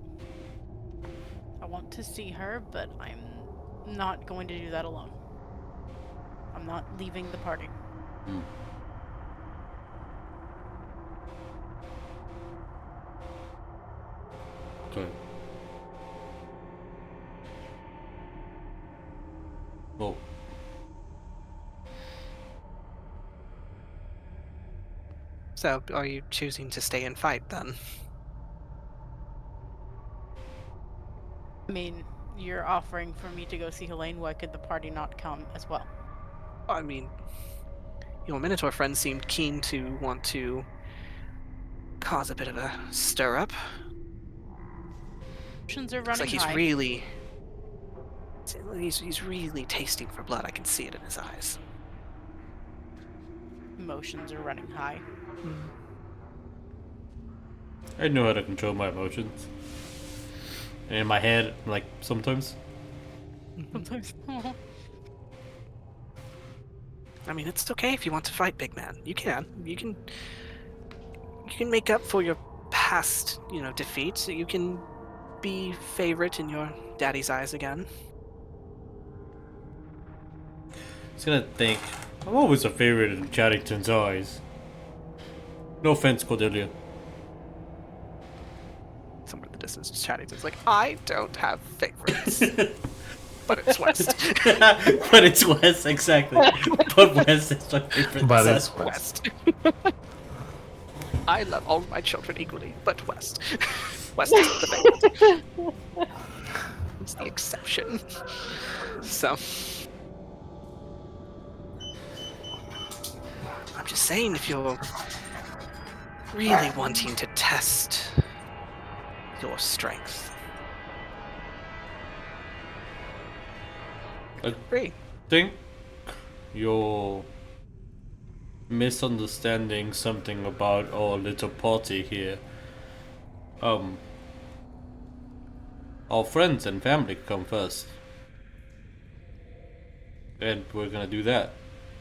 I want to see her, but I'm not going to do that alone. I'm not leaving the party. Okay. Well, So, are you choosing to stay and fight then? I mean, you're offering for me to go see Helene. Why could the party not come as well? I mean, your Minotaur friend seemed keen to want to cause a bit of a stir-up. Emotions are Looks running like he's high. really... He's really tasting for blood. I can see it in his eyes. Emotions are running high. I know how to control my emotions. And in my head, like, sometimes. Sometimes. I mean, it's okay if you want to fight, big man. You can. You can make up for your past, defeats. You can be favorite in your daddy's eyes again. He's gonna think, I'm always a favorite in Chadington's eyes. No offense, Cordelia. Somewhere in the distance, Chadington's like, I don't have favorites. But it's West. But it's West, exactly. But West is my favorite. But son. it's West. I love all my children equally, but West. West is the favorite. It's the exception. So, I'm just saying, if you're really wanting to test your strength, I free. think you're misunderstanding something about our little party here. Our friends and family come first. And we're gonna do that.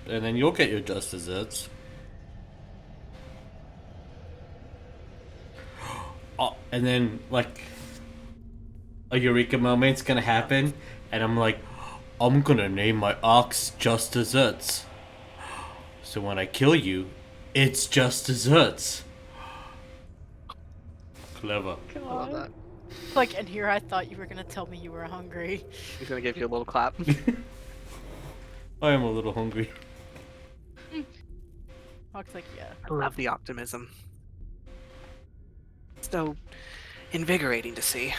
And then you'll get your just desserts. Oh, and then, like, a eureka moment's gonna happen, and I'm like, I'm gonna name my ox Just Desserts. So when I kill you, it's just desserts. Clever. I love that. Like, and here I thought you were gonna tell me you were hungry. He's gonna give you a little clap. I am a little hungry. Hawk's like, yeah. I love the optimism. It's so invigorating to see.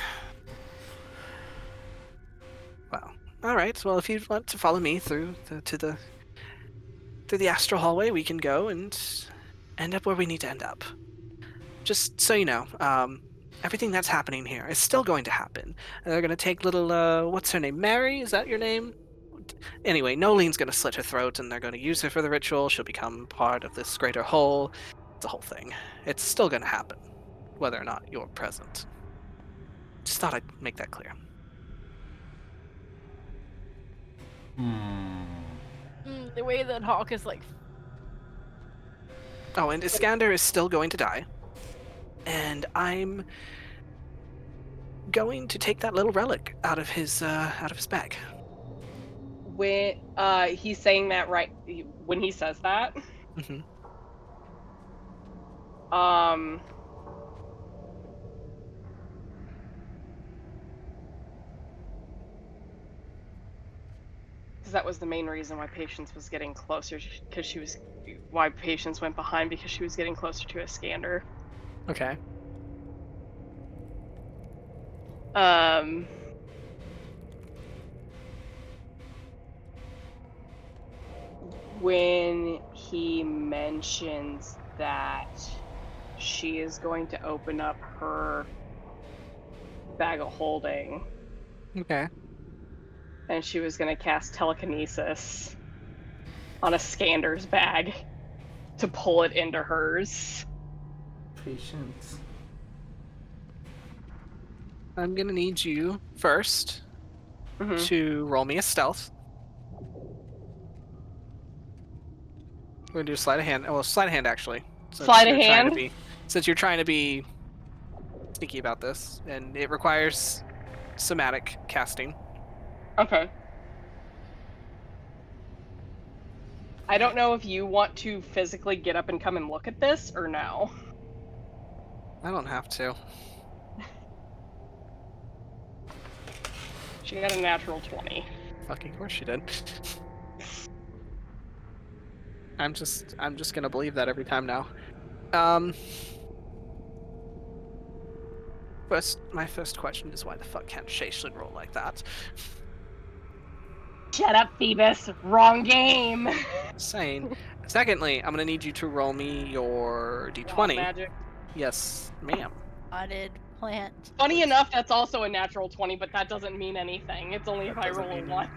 Well, all right. Well, if you want to follow me through the astral hallway, we can go and end up where we need to end up. Just so you know, everything that's happening here is still going to happen. They're going to take little, what's her name? Mary? Is that your name? Anyway, Nolene's going to slit her throat, and they're going to use her for the ritual. She'll become part of this greater whole. It's a whole thing. It's still going to happen, whether or not you're present. Just thought I'd make that clear. The way that Hawk is like, Oh, and Iskander is still going to die. And I'm going to take that little relic out of his bag. When he's saying that right when he says that, Mm-hmm. because that was the main reason why Patience was getting closer, why Patience went behind, because she was getting closer to Iskander. Okay. When he mentions that she is going to open up her bag of holding, Okay. and she was going to cast telekinesis on Iskander's bag to pull it into hers. Patience. I'm gonna need you first Mhm. to roll me a stealth. We're gonna do a sleight of hand. Well, sleight of hand actually. Sleight of you're trying to hand? be- since you're trying to be sneaky about this, and it requires somatic casting. Okay. I don't know if you want to physically get up and come and look at this or no. I don't have to. She got a natural 20. Fucking course she did. I'm just gonna believe that every time now. My first question is why the fuck can't Shayshlin roll like that? Shut up, Phoebus. Wrong game. Saying. Secondly, I'm gonna need you to roll me your d20. Magic. Yes, ma'am. potted plant. Funny enough, that's also a natural 20, but that doesn't mean anything. It's only if I Doesn't roll a mean 1.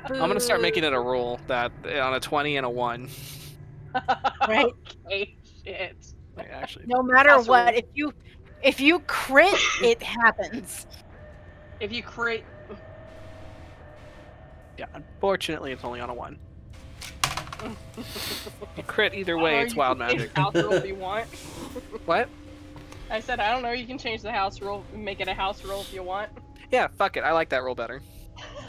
I'm gonna start making it a rule that on a 20 and a 1. Right. Okay, shit. Wait, actually, No matter Also- what, if you crit, it happens. If you create... Yeah, unfortunately, it's only on a 1. You crit either way, it's wild magic. House rule if you want. What? I said, I don't know, you can change the house rule, make it a house rule if you want. Yeah, fuck it. I like that rule better.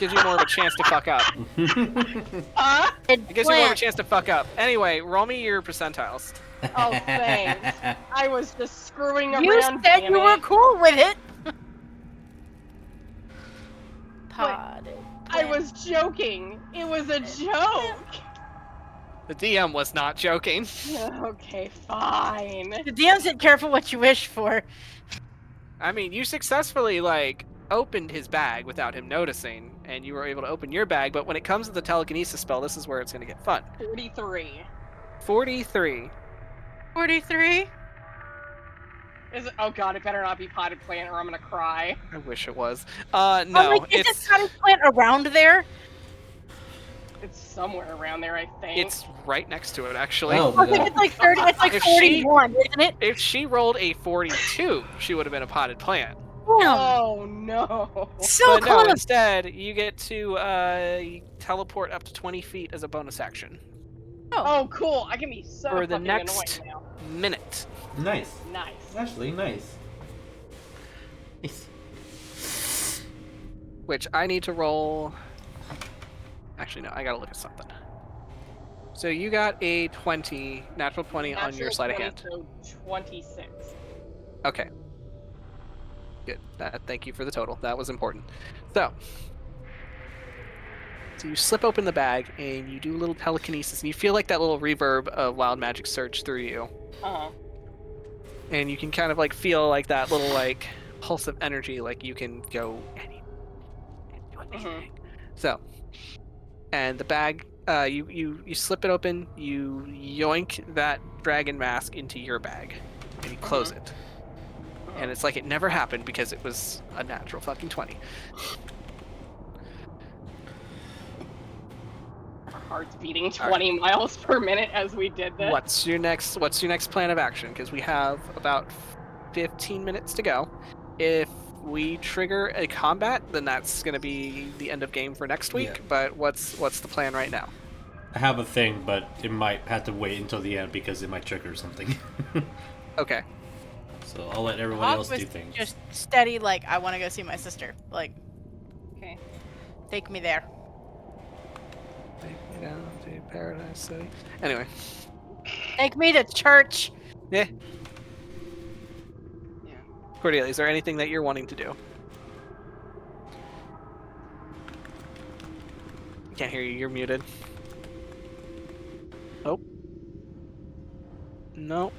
Gives you more of a chance to fuck up. It gives you more of a chance to fuck up. Anyway, roll me your percentiles. Oh, thanks. I was just screwing around. You said damn you were it. cool with it. Potted I plant. was joking. It was a joke. The DM was not joking. Okay, fine. The DM said, "Careful what you wish for." I mean, you successfully, like, opened his bag without him noticing, and you were able to open your bag, but when it comes to the telekinesis spell, this is where it's going to get fun. 43. 43. 43. Is it? Oh god, it better not be potted plant or I'm gonna cry. I wish it was. Oh, No, like, is it's this potted plant around there? It's somewhere around there, I think. it's right next to it, actually. Oh, I think it's like 30. It's like If she- 41, isn't it? If she rolled a 42, she would have been a potted plant. Oh no. So But no, close. instead, you get to teleport up to 20 feet as a bonus action Oh cool, I can be so for the fucking next annoying now. minute. Nice. Nice. Actually, nice. Nice. Which I need to roll. Actually, no, I gotta look at something. So you got a 20, natural 20 on your Natural sleight of 20, hand. So 26. Okay. Good. Thank you for the total. That was important. So you slip open the bag and you do a little telekinesis, and you feel like that little reverb of wild magic surge through you. Uh-huh. And you can kind of like feel like that little like pulse of energy, like you can go anywhere and do anything. So, and the bag, you slip it open, you yoink that dragon mask into your bag, and you close it. And it's like it never happened because it was a natural fucking 20. Our hearts beating 20 miles per minute as we did this. What's your next plan of action? Because we have about 15 minutes to go. If we trigger a combat, then that's going to be the end of game for next week. Yeah. But what's the plan right now? I have a thing, but it might have to wait until the end because it might trigger something. Okay. So I'll let everyone Hawk else was do things. just steady, like, I want to go see my sister. Like, Okay. take me there. Take me down to Paradise City. Anyway. Take me to church. Yeah. Yeah. Cordelia, is there anything that you're wanting to do? Can't hear you. You're muted. Oh. No.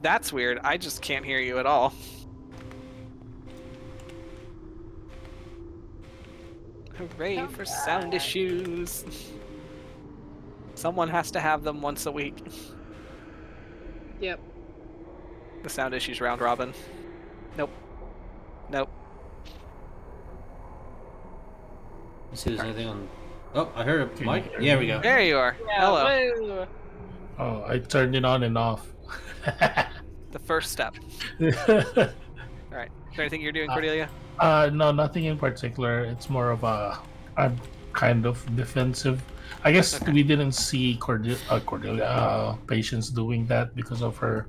That's weird. I just can't hear you at all. Hooray for sound issues. Someone has to have them once a week. Yep. The sound issues round robin. Nope. Nope. Let's see if there's anything on. Oh, I heard a mic. Yeah, we go. There you are. Yeah, Hello. woo. Oh, I turned it on and off. The first step. Alright. Is there anything you're doing, Cordelia? No, nothing in particular. It's more of I'm kind of defensive. I guess Okay. we didn't see Cordelia Patience doing that because of her.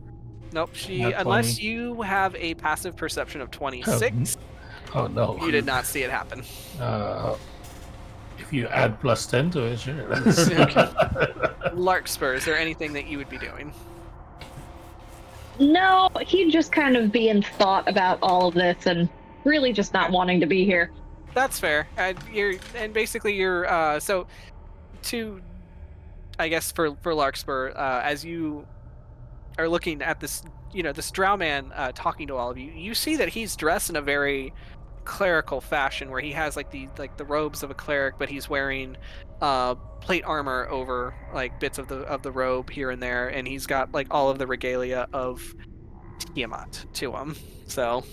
Nope. She, Not unless 20. you have a passive perception of 26, Oh no! you did not see it happen. If you add plus 10 to it, sure. Larkspur, is there anything that you would be doing? No, he'd just kind of be in thought about all of this and really just not wanting to be here. That's fair. Basically so to, I guess for Larkspur, as you are looking at this, this drow man talking to all of you, you see that he's dressed in a very clerical fashion, where he has like the robes of a cleric, but he's wearing plate armor over like bits of the robe here and there, and he's got like all of the regalia of Tiamat to him. So,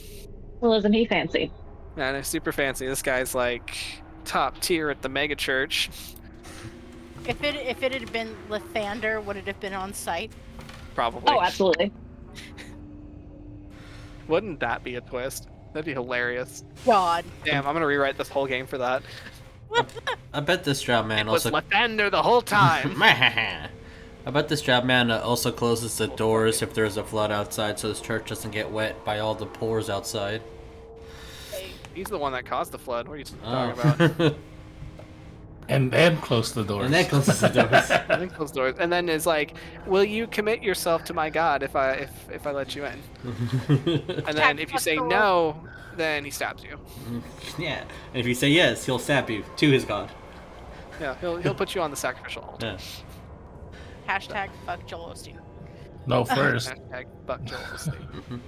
Well, isn't he fancy? man, it's super fancy. This guy's like top tier at the mega church. If it had been Lathander, would it have been on site? Probably. Oh, absolutely. Wouldn't that be a twist? That'd be hilarious. God. Damn, I'm gonna rewrite this whole game for that. I bet this Drow man It was also. Lathander the whole time. I bet this Drow man also closes the doors if there's a flood outside, so his church doesn't get wet by all the pores outside. He's the one that caused the flood. What are you Oh. talking about? And then close the doors. And then closes the doors. I think close doors. And then is like, will you commit yourself to my God if I let you in? And then if you say no, then he stabs you. Yeah, and if you say yes, he'll stab you to his god. Yeah, he'll put you on the sacrificial altar. Yeah. Hashtag fuck Joel Osteen. No, first. Hashtag fuck Joel Osteen.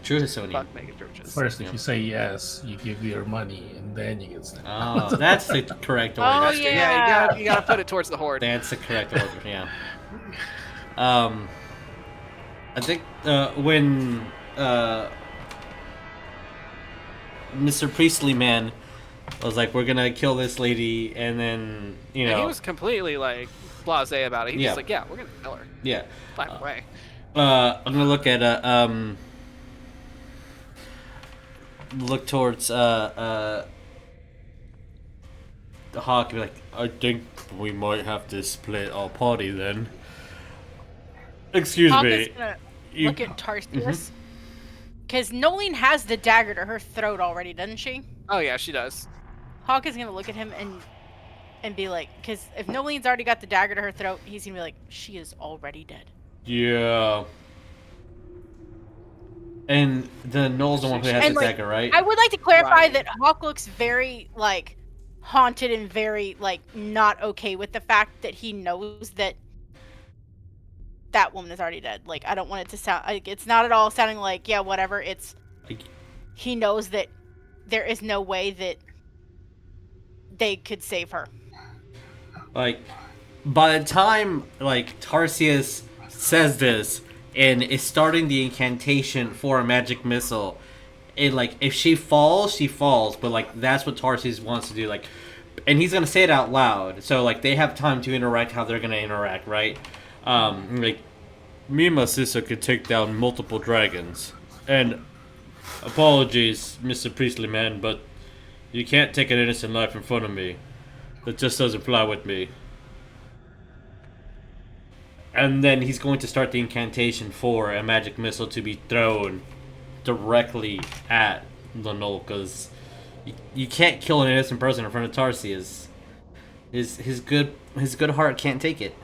True Sony. Fuck mega churches. First, if you say yes, you give your money, and then you get stabbed. Oh, that's the correct order. Oh, Yeah, you gotta put it towards the horde. That's the correct order. Yeah. I think when Mr. Priestley man was like, "We're gonna kill this lady," and then you know, And he was completely like blasé about it. He was Yeah. just like, yeah, we're gonna kill her. yeah. By the way. I'm gonna look at look towards the Hawk and be like, I think we might have to split our party then. Excuse Hawk me. is gonna you- look at Tarsius. Because Nolene has the dagger to her throat already, doesn't she? Oh yeah, she does. Hawk is gonna look at him and be like, because if Nolene's already got the dagger to her throat, he's gonna be like, she is already dead. Yeah. And the Noel's the one who has And, the like, dagger, right? I would like to clarify Right. that Hawk looks very, like, haunted and very, like, not okay with the fact that he knows that that woman is already dead. Like, I don't want it to sound, like, it's not at all sounding like, yeah, whatever. It's, Like- he knows that there is no way that they could save her. Like, by the time, like, Tarsius says this and is starting the incantation for a magic missile, it, like, if she falls, she falls, but, like, that's what Tarsius wants to do, like, and he's gonna say it out loud, so, like, they have time to interact how they're gonna interact, right? Like, me and my sister could take down multiple dragons, and apologies, Mr. Priestley man, but you can't take an innocent life in front of me. That just doesn't fly with me. And then he's going to start the incantation for a magic missile to be thrown directly at the Null, because you can't kill an innocent person in front of Tarsius. His good heart can't take it.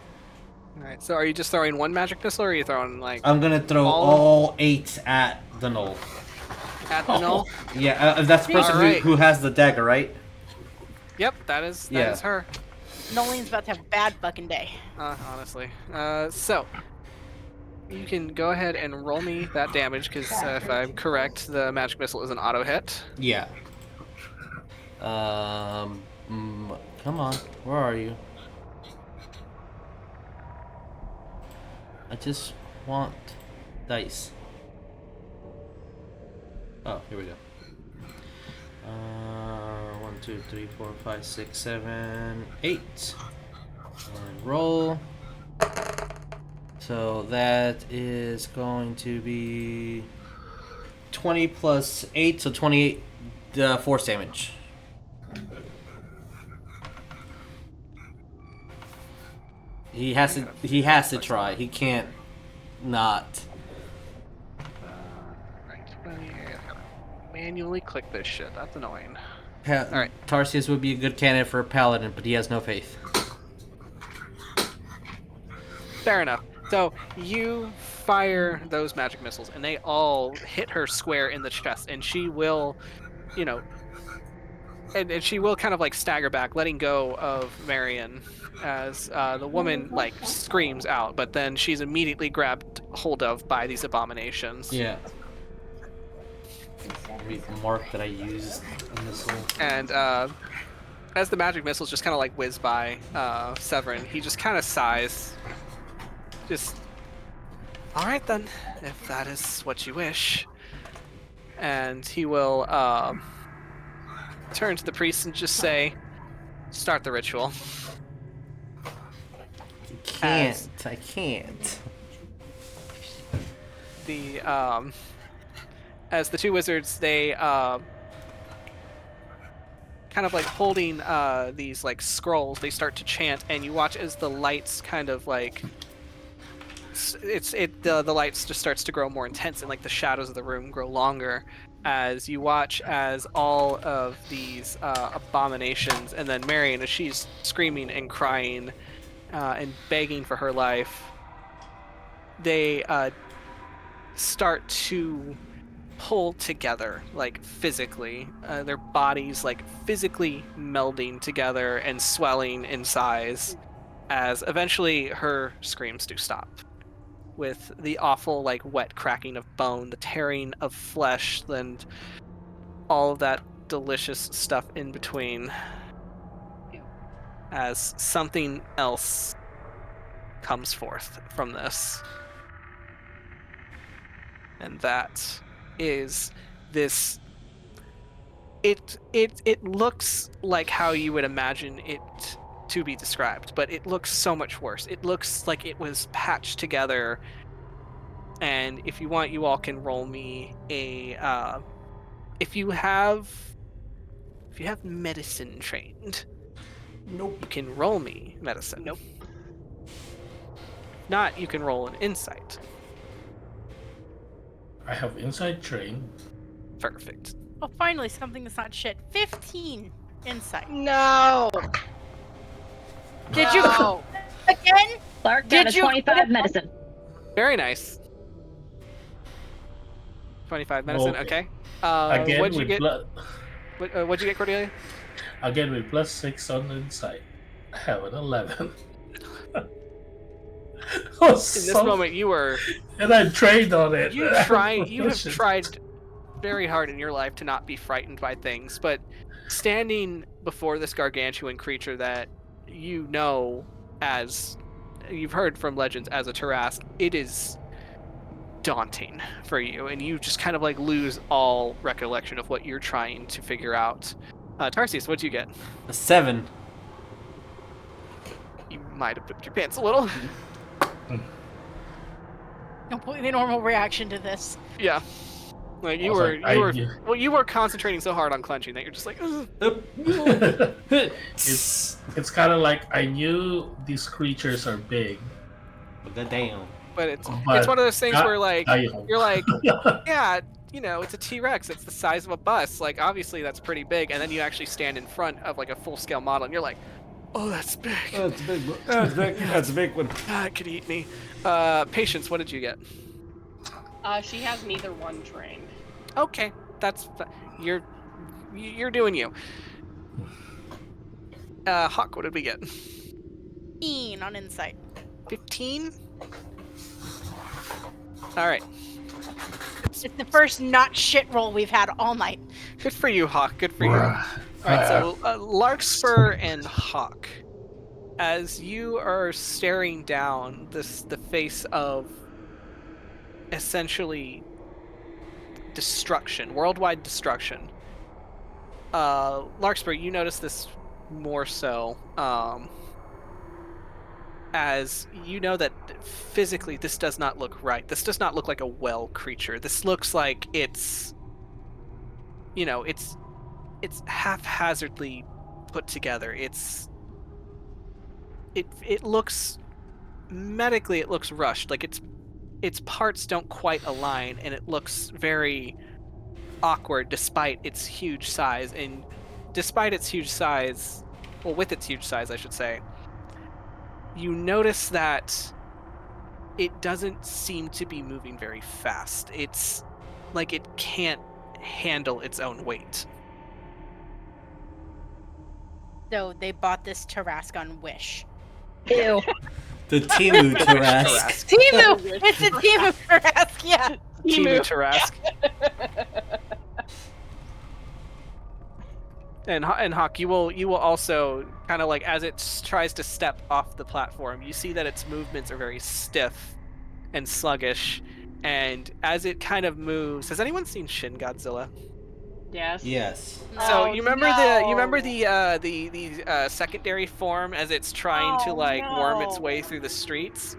Alright, so are you just throwing one magic missile or are you throwing like I'm gonna throw all 8 at the Null. at the null? Yeah, that's the person Alright. who has the dagger, right? Yep, that is Yeah. her. Nolene's about to have a bad fucking day. Honestly. So you can go ahead and roll me that damage, because if I'm correct, the magic missile is an auto hit. Yeah. Come on, where are you? I just want dice. Oh, here we go. 1, 2, 3, 4, 5, 6, 7, 8. And roll. So that is going to be 20 plus 8, so 28 force damage. He has to try. He can't not. Right. Manually click this shit. That's annoying. Alright. Tarsius would be a good candidate for a paladin, but he has no faith. Fair enough. So you fire those magic missiles, and they all hit her square in the chest, and she will, you know, and she will kind of like stagger back, letting go of Marion as the woman like screams out, but then she's immediately grabbed hold of by these abominations. Yeah. Read the mark that I used on this one. And as the magic missiles just kind of like whiz by Severin, he just kind of sighs. Just, all right then, if that is what you wish. And he will turn to the priest and just say, start the ritual. I can't. The as the two wizards, they kind of like holding these like scrolls, they start to chant, and you watch as the lights kind of like the lights just starts to grow more intense, and like the shadows of the room grow longer as you watch as all of these abominations, and then Marion, as she's screaming and crying and begging for her life, they start to pull together, like physically. Their bodies like physically melding together and swelling in size as eventually her screams do stop. With the awful, like, wet cracking of bone, the tearing of flesh, and all of that delicious stuff in between. As something else comes forth from this. And that is this... It looks like how you would imagine it to be described, but it looks so much worse. It looks like it was patched together, and if you want, you all can roll me a if you have medicine trained. Nope. You can roll me medicine. Nope. If not, you can roll an insight. I have inside train. Perfect. Oh, finally, something that's not shit. 15 insight. No. Did you No. again? Lark Did got a you- 25 medicine. Very nice. 25 medicine. Okay. Okay. Again What'd you with get? blood. What'd you get, Cordelia? Again with +6 on the inside. I have an 11. In this moment, you were and I trained on it. you have tried very hard in your life to not be frightened by things, but standing before this gargantuan creature that you know, as you've heard from legends, as a Tarsius, it is daunting for you, and you just kind of like lose all recollection of what you're trying to figure out. Tarsius, what'd you get? A 7. You might have pooped your pants a little. Completely normal reaction to this. Yeah. Like you were concentrating so hard on clenching that you're just like, ugh. It's kind of like I knew these creatures are big, Damn. But it's But one of those things not where like Iron. you're like, yeah, you know, it's a T-Rex. It's the size of a bus. Like obviously that's pretty big, and then you actually stand in front of like a full-scale model, and you're like, oh, that's big. That's a big one. That's big. That's a big one. Ah, it could eat me. Patience, what did you get? She has neither one trained. Okay, you're doing you. Hawk, what did we get? 15 on insight. 15. All right. It's the first not shit roll we've had all night. Good for you, Hawk. Good for you. All right, so Larkspur and Hawk, as you are staring down the face of essentially destruction, worldwide destruction. Larkspur, you notice this more so, as you know that physically this does not look right. This does not look like a well creature. This looks like it's haphazardly put together. It looks medically, it looks rushed. Like its parts don't quite align, and it looks very awkward despite its huge size. And despite its huge size, well, with its huge size, I should say, you notice that it doesn't seem to be moving very fast. It's like it can't handle its own weight. So they bought this Tarrasque on Wish. Ew. The Temu Tarrasque. Temu! It's a Temu Tarrasque, yeah. Temu Tarrasque. And Hawk, you will also kind of like, as it tries to step off the platform, you see that its movements are very stiff and sluggish. And as it kind of moves, has anyone seen Shin Godzilla? Yes. Yes. So Oh, you remember no. the secondary form as it's trying to Oh, like worm its no. way through the streets?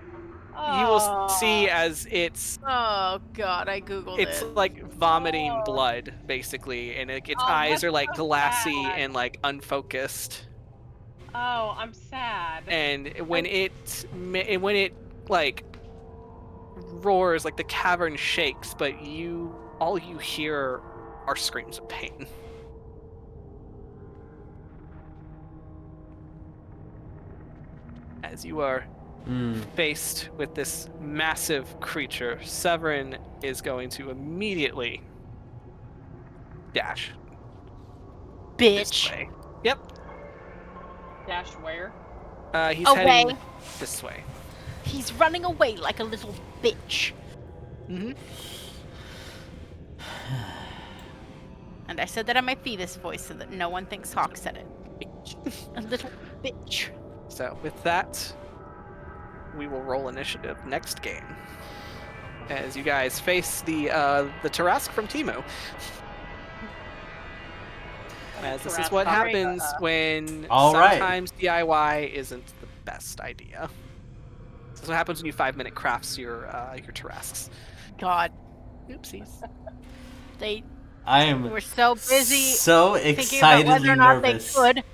You will see as it's Oh god, I googled it's it. like vomiting Oh. blood, basically, and its Oh, eyes that's are like so glassy sad. and like unfocused. Oh, I'm sad. And when it like roars, like the cavern shakes, but all you hear are screams of pain. As you are faced with this massive creature, Severin is going to immediately dash this Bitch. way. Yep. Dash where? He's Away. heading this way. He's running away like a little bitch. Mm-hmm. And I said that in my Phoebus voice so that no one thinks Hawk said it. A little bitch. So with that, we will roll initiative next game. As you guys face the Tarask from Temu. As this is what happens when sometimes DIY isn't the best idea. This is what happens when you 5-minute crafts your Tarasks. God. Oopsies. I am were so busy so thinking about excitedly whether or not nervous. they could.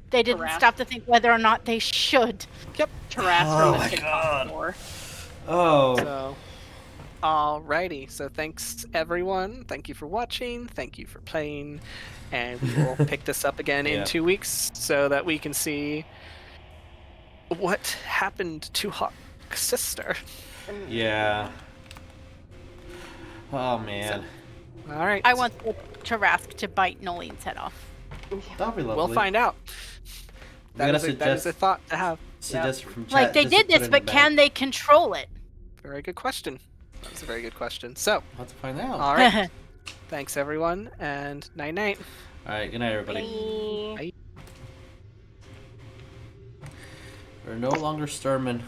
They didn't Harass. stop to think whether or not they should. Yep. Tarask Oh from the my TikTok God. floor. Oh. So, alrighty. So thanks everyone. Thank you for watching. Thank you for playing. And we will pick this up again in 2 weeks so that we can see what happened to Hawk's sister. Yeah. Oh man. All right. I want the Tarask to bite Nolene's head off. That'll be lovely. We'll find out. We gotta That is a thought to have. Suggestion from chat. Like, they just to did put this, in but the can they control it? Very good question. That's a very good question. So, We'll have to find out. all right. Thanks everyone, and night night. All right. Good night, everybody. Bye. We're no longer Sturman.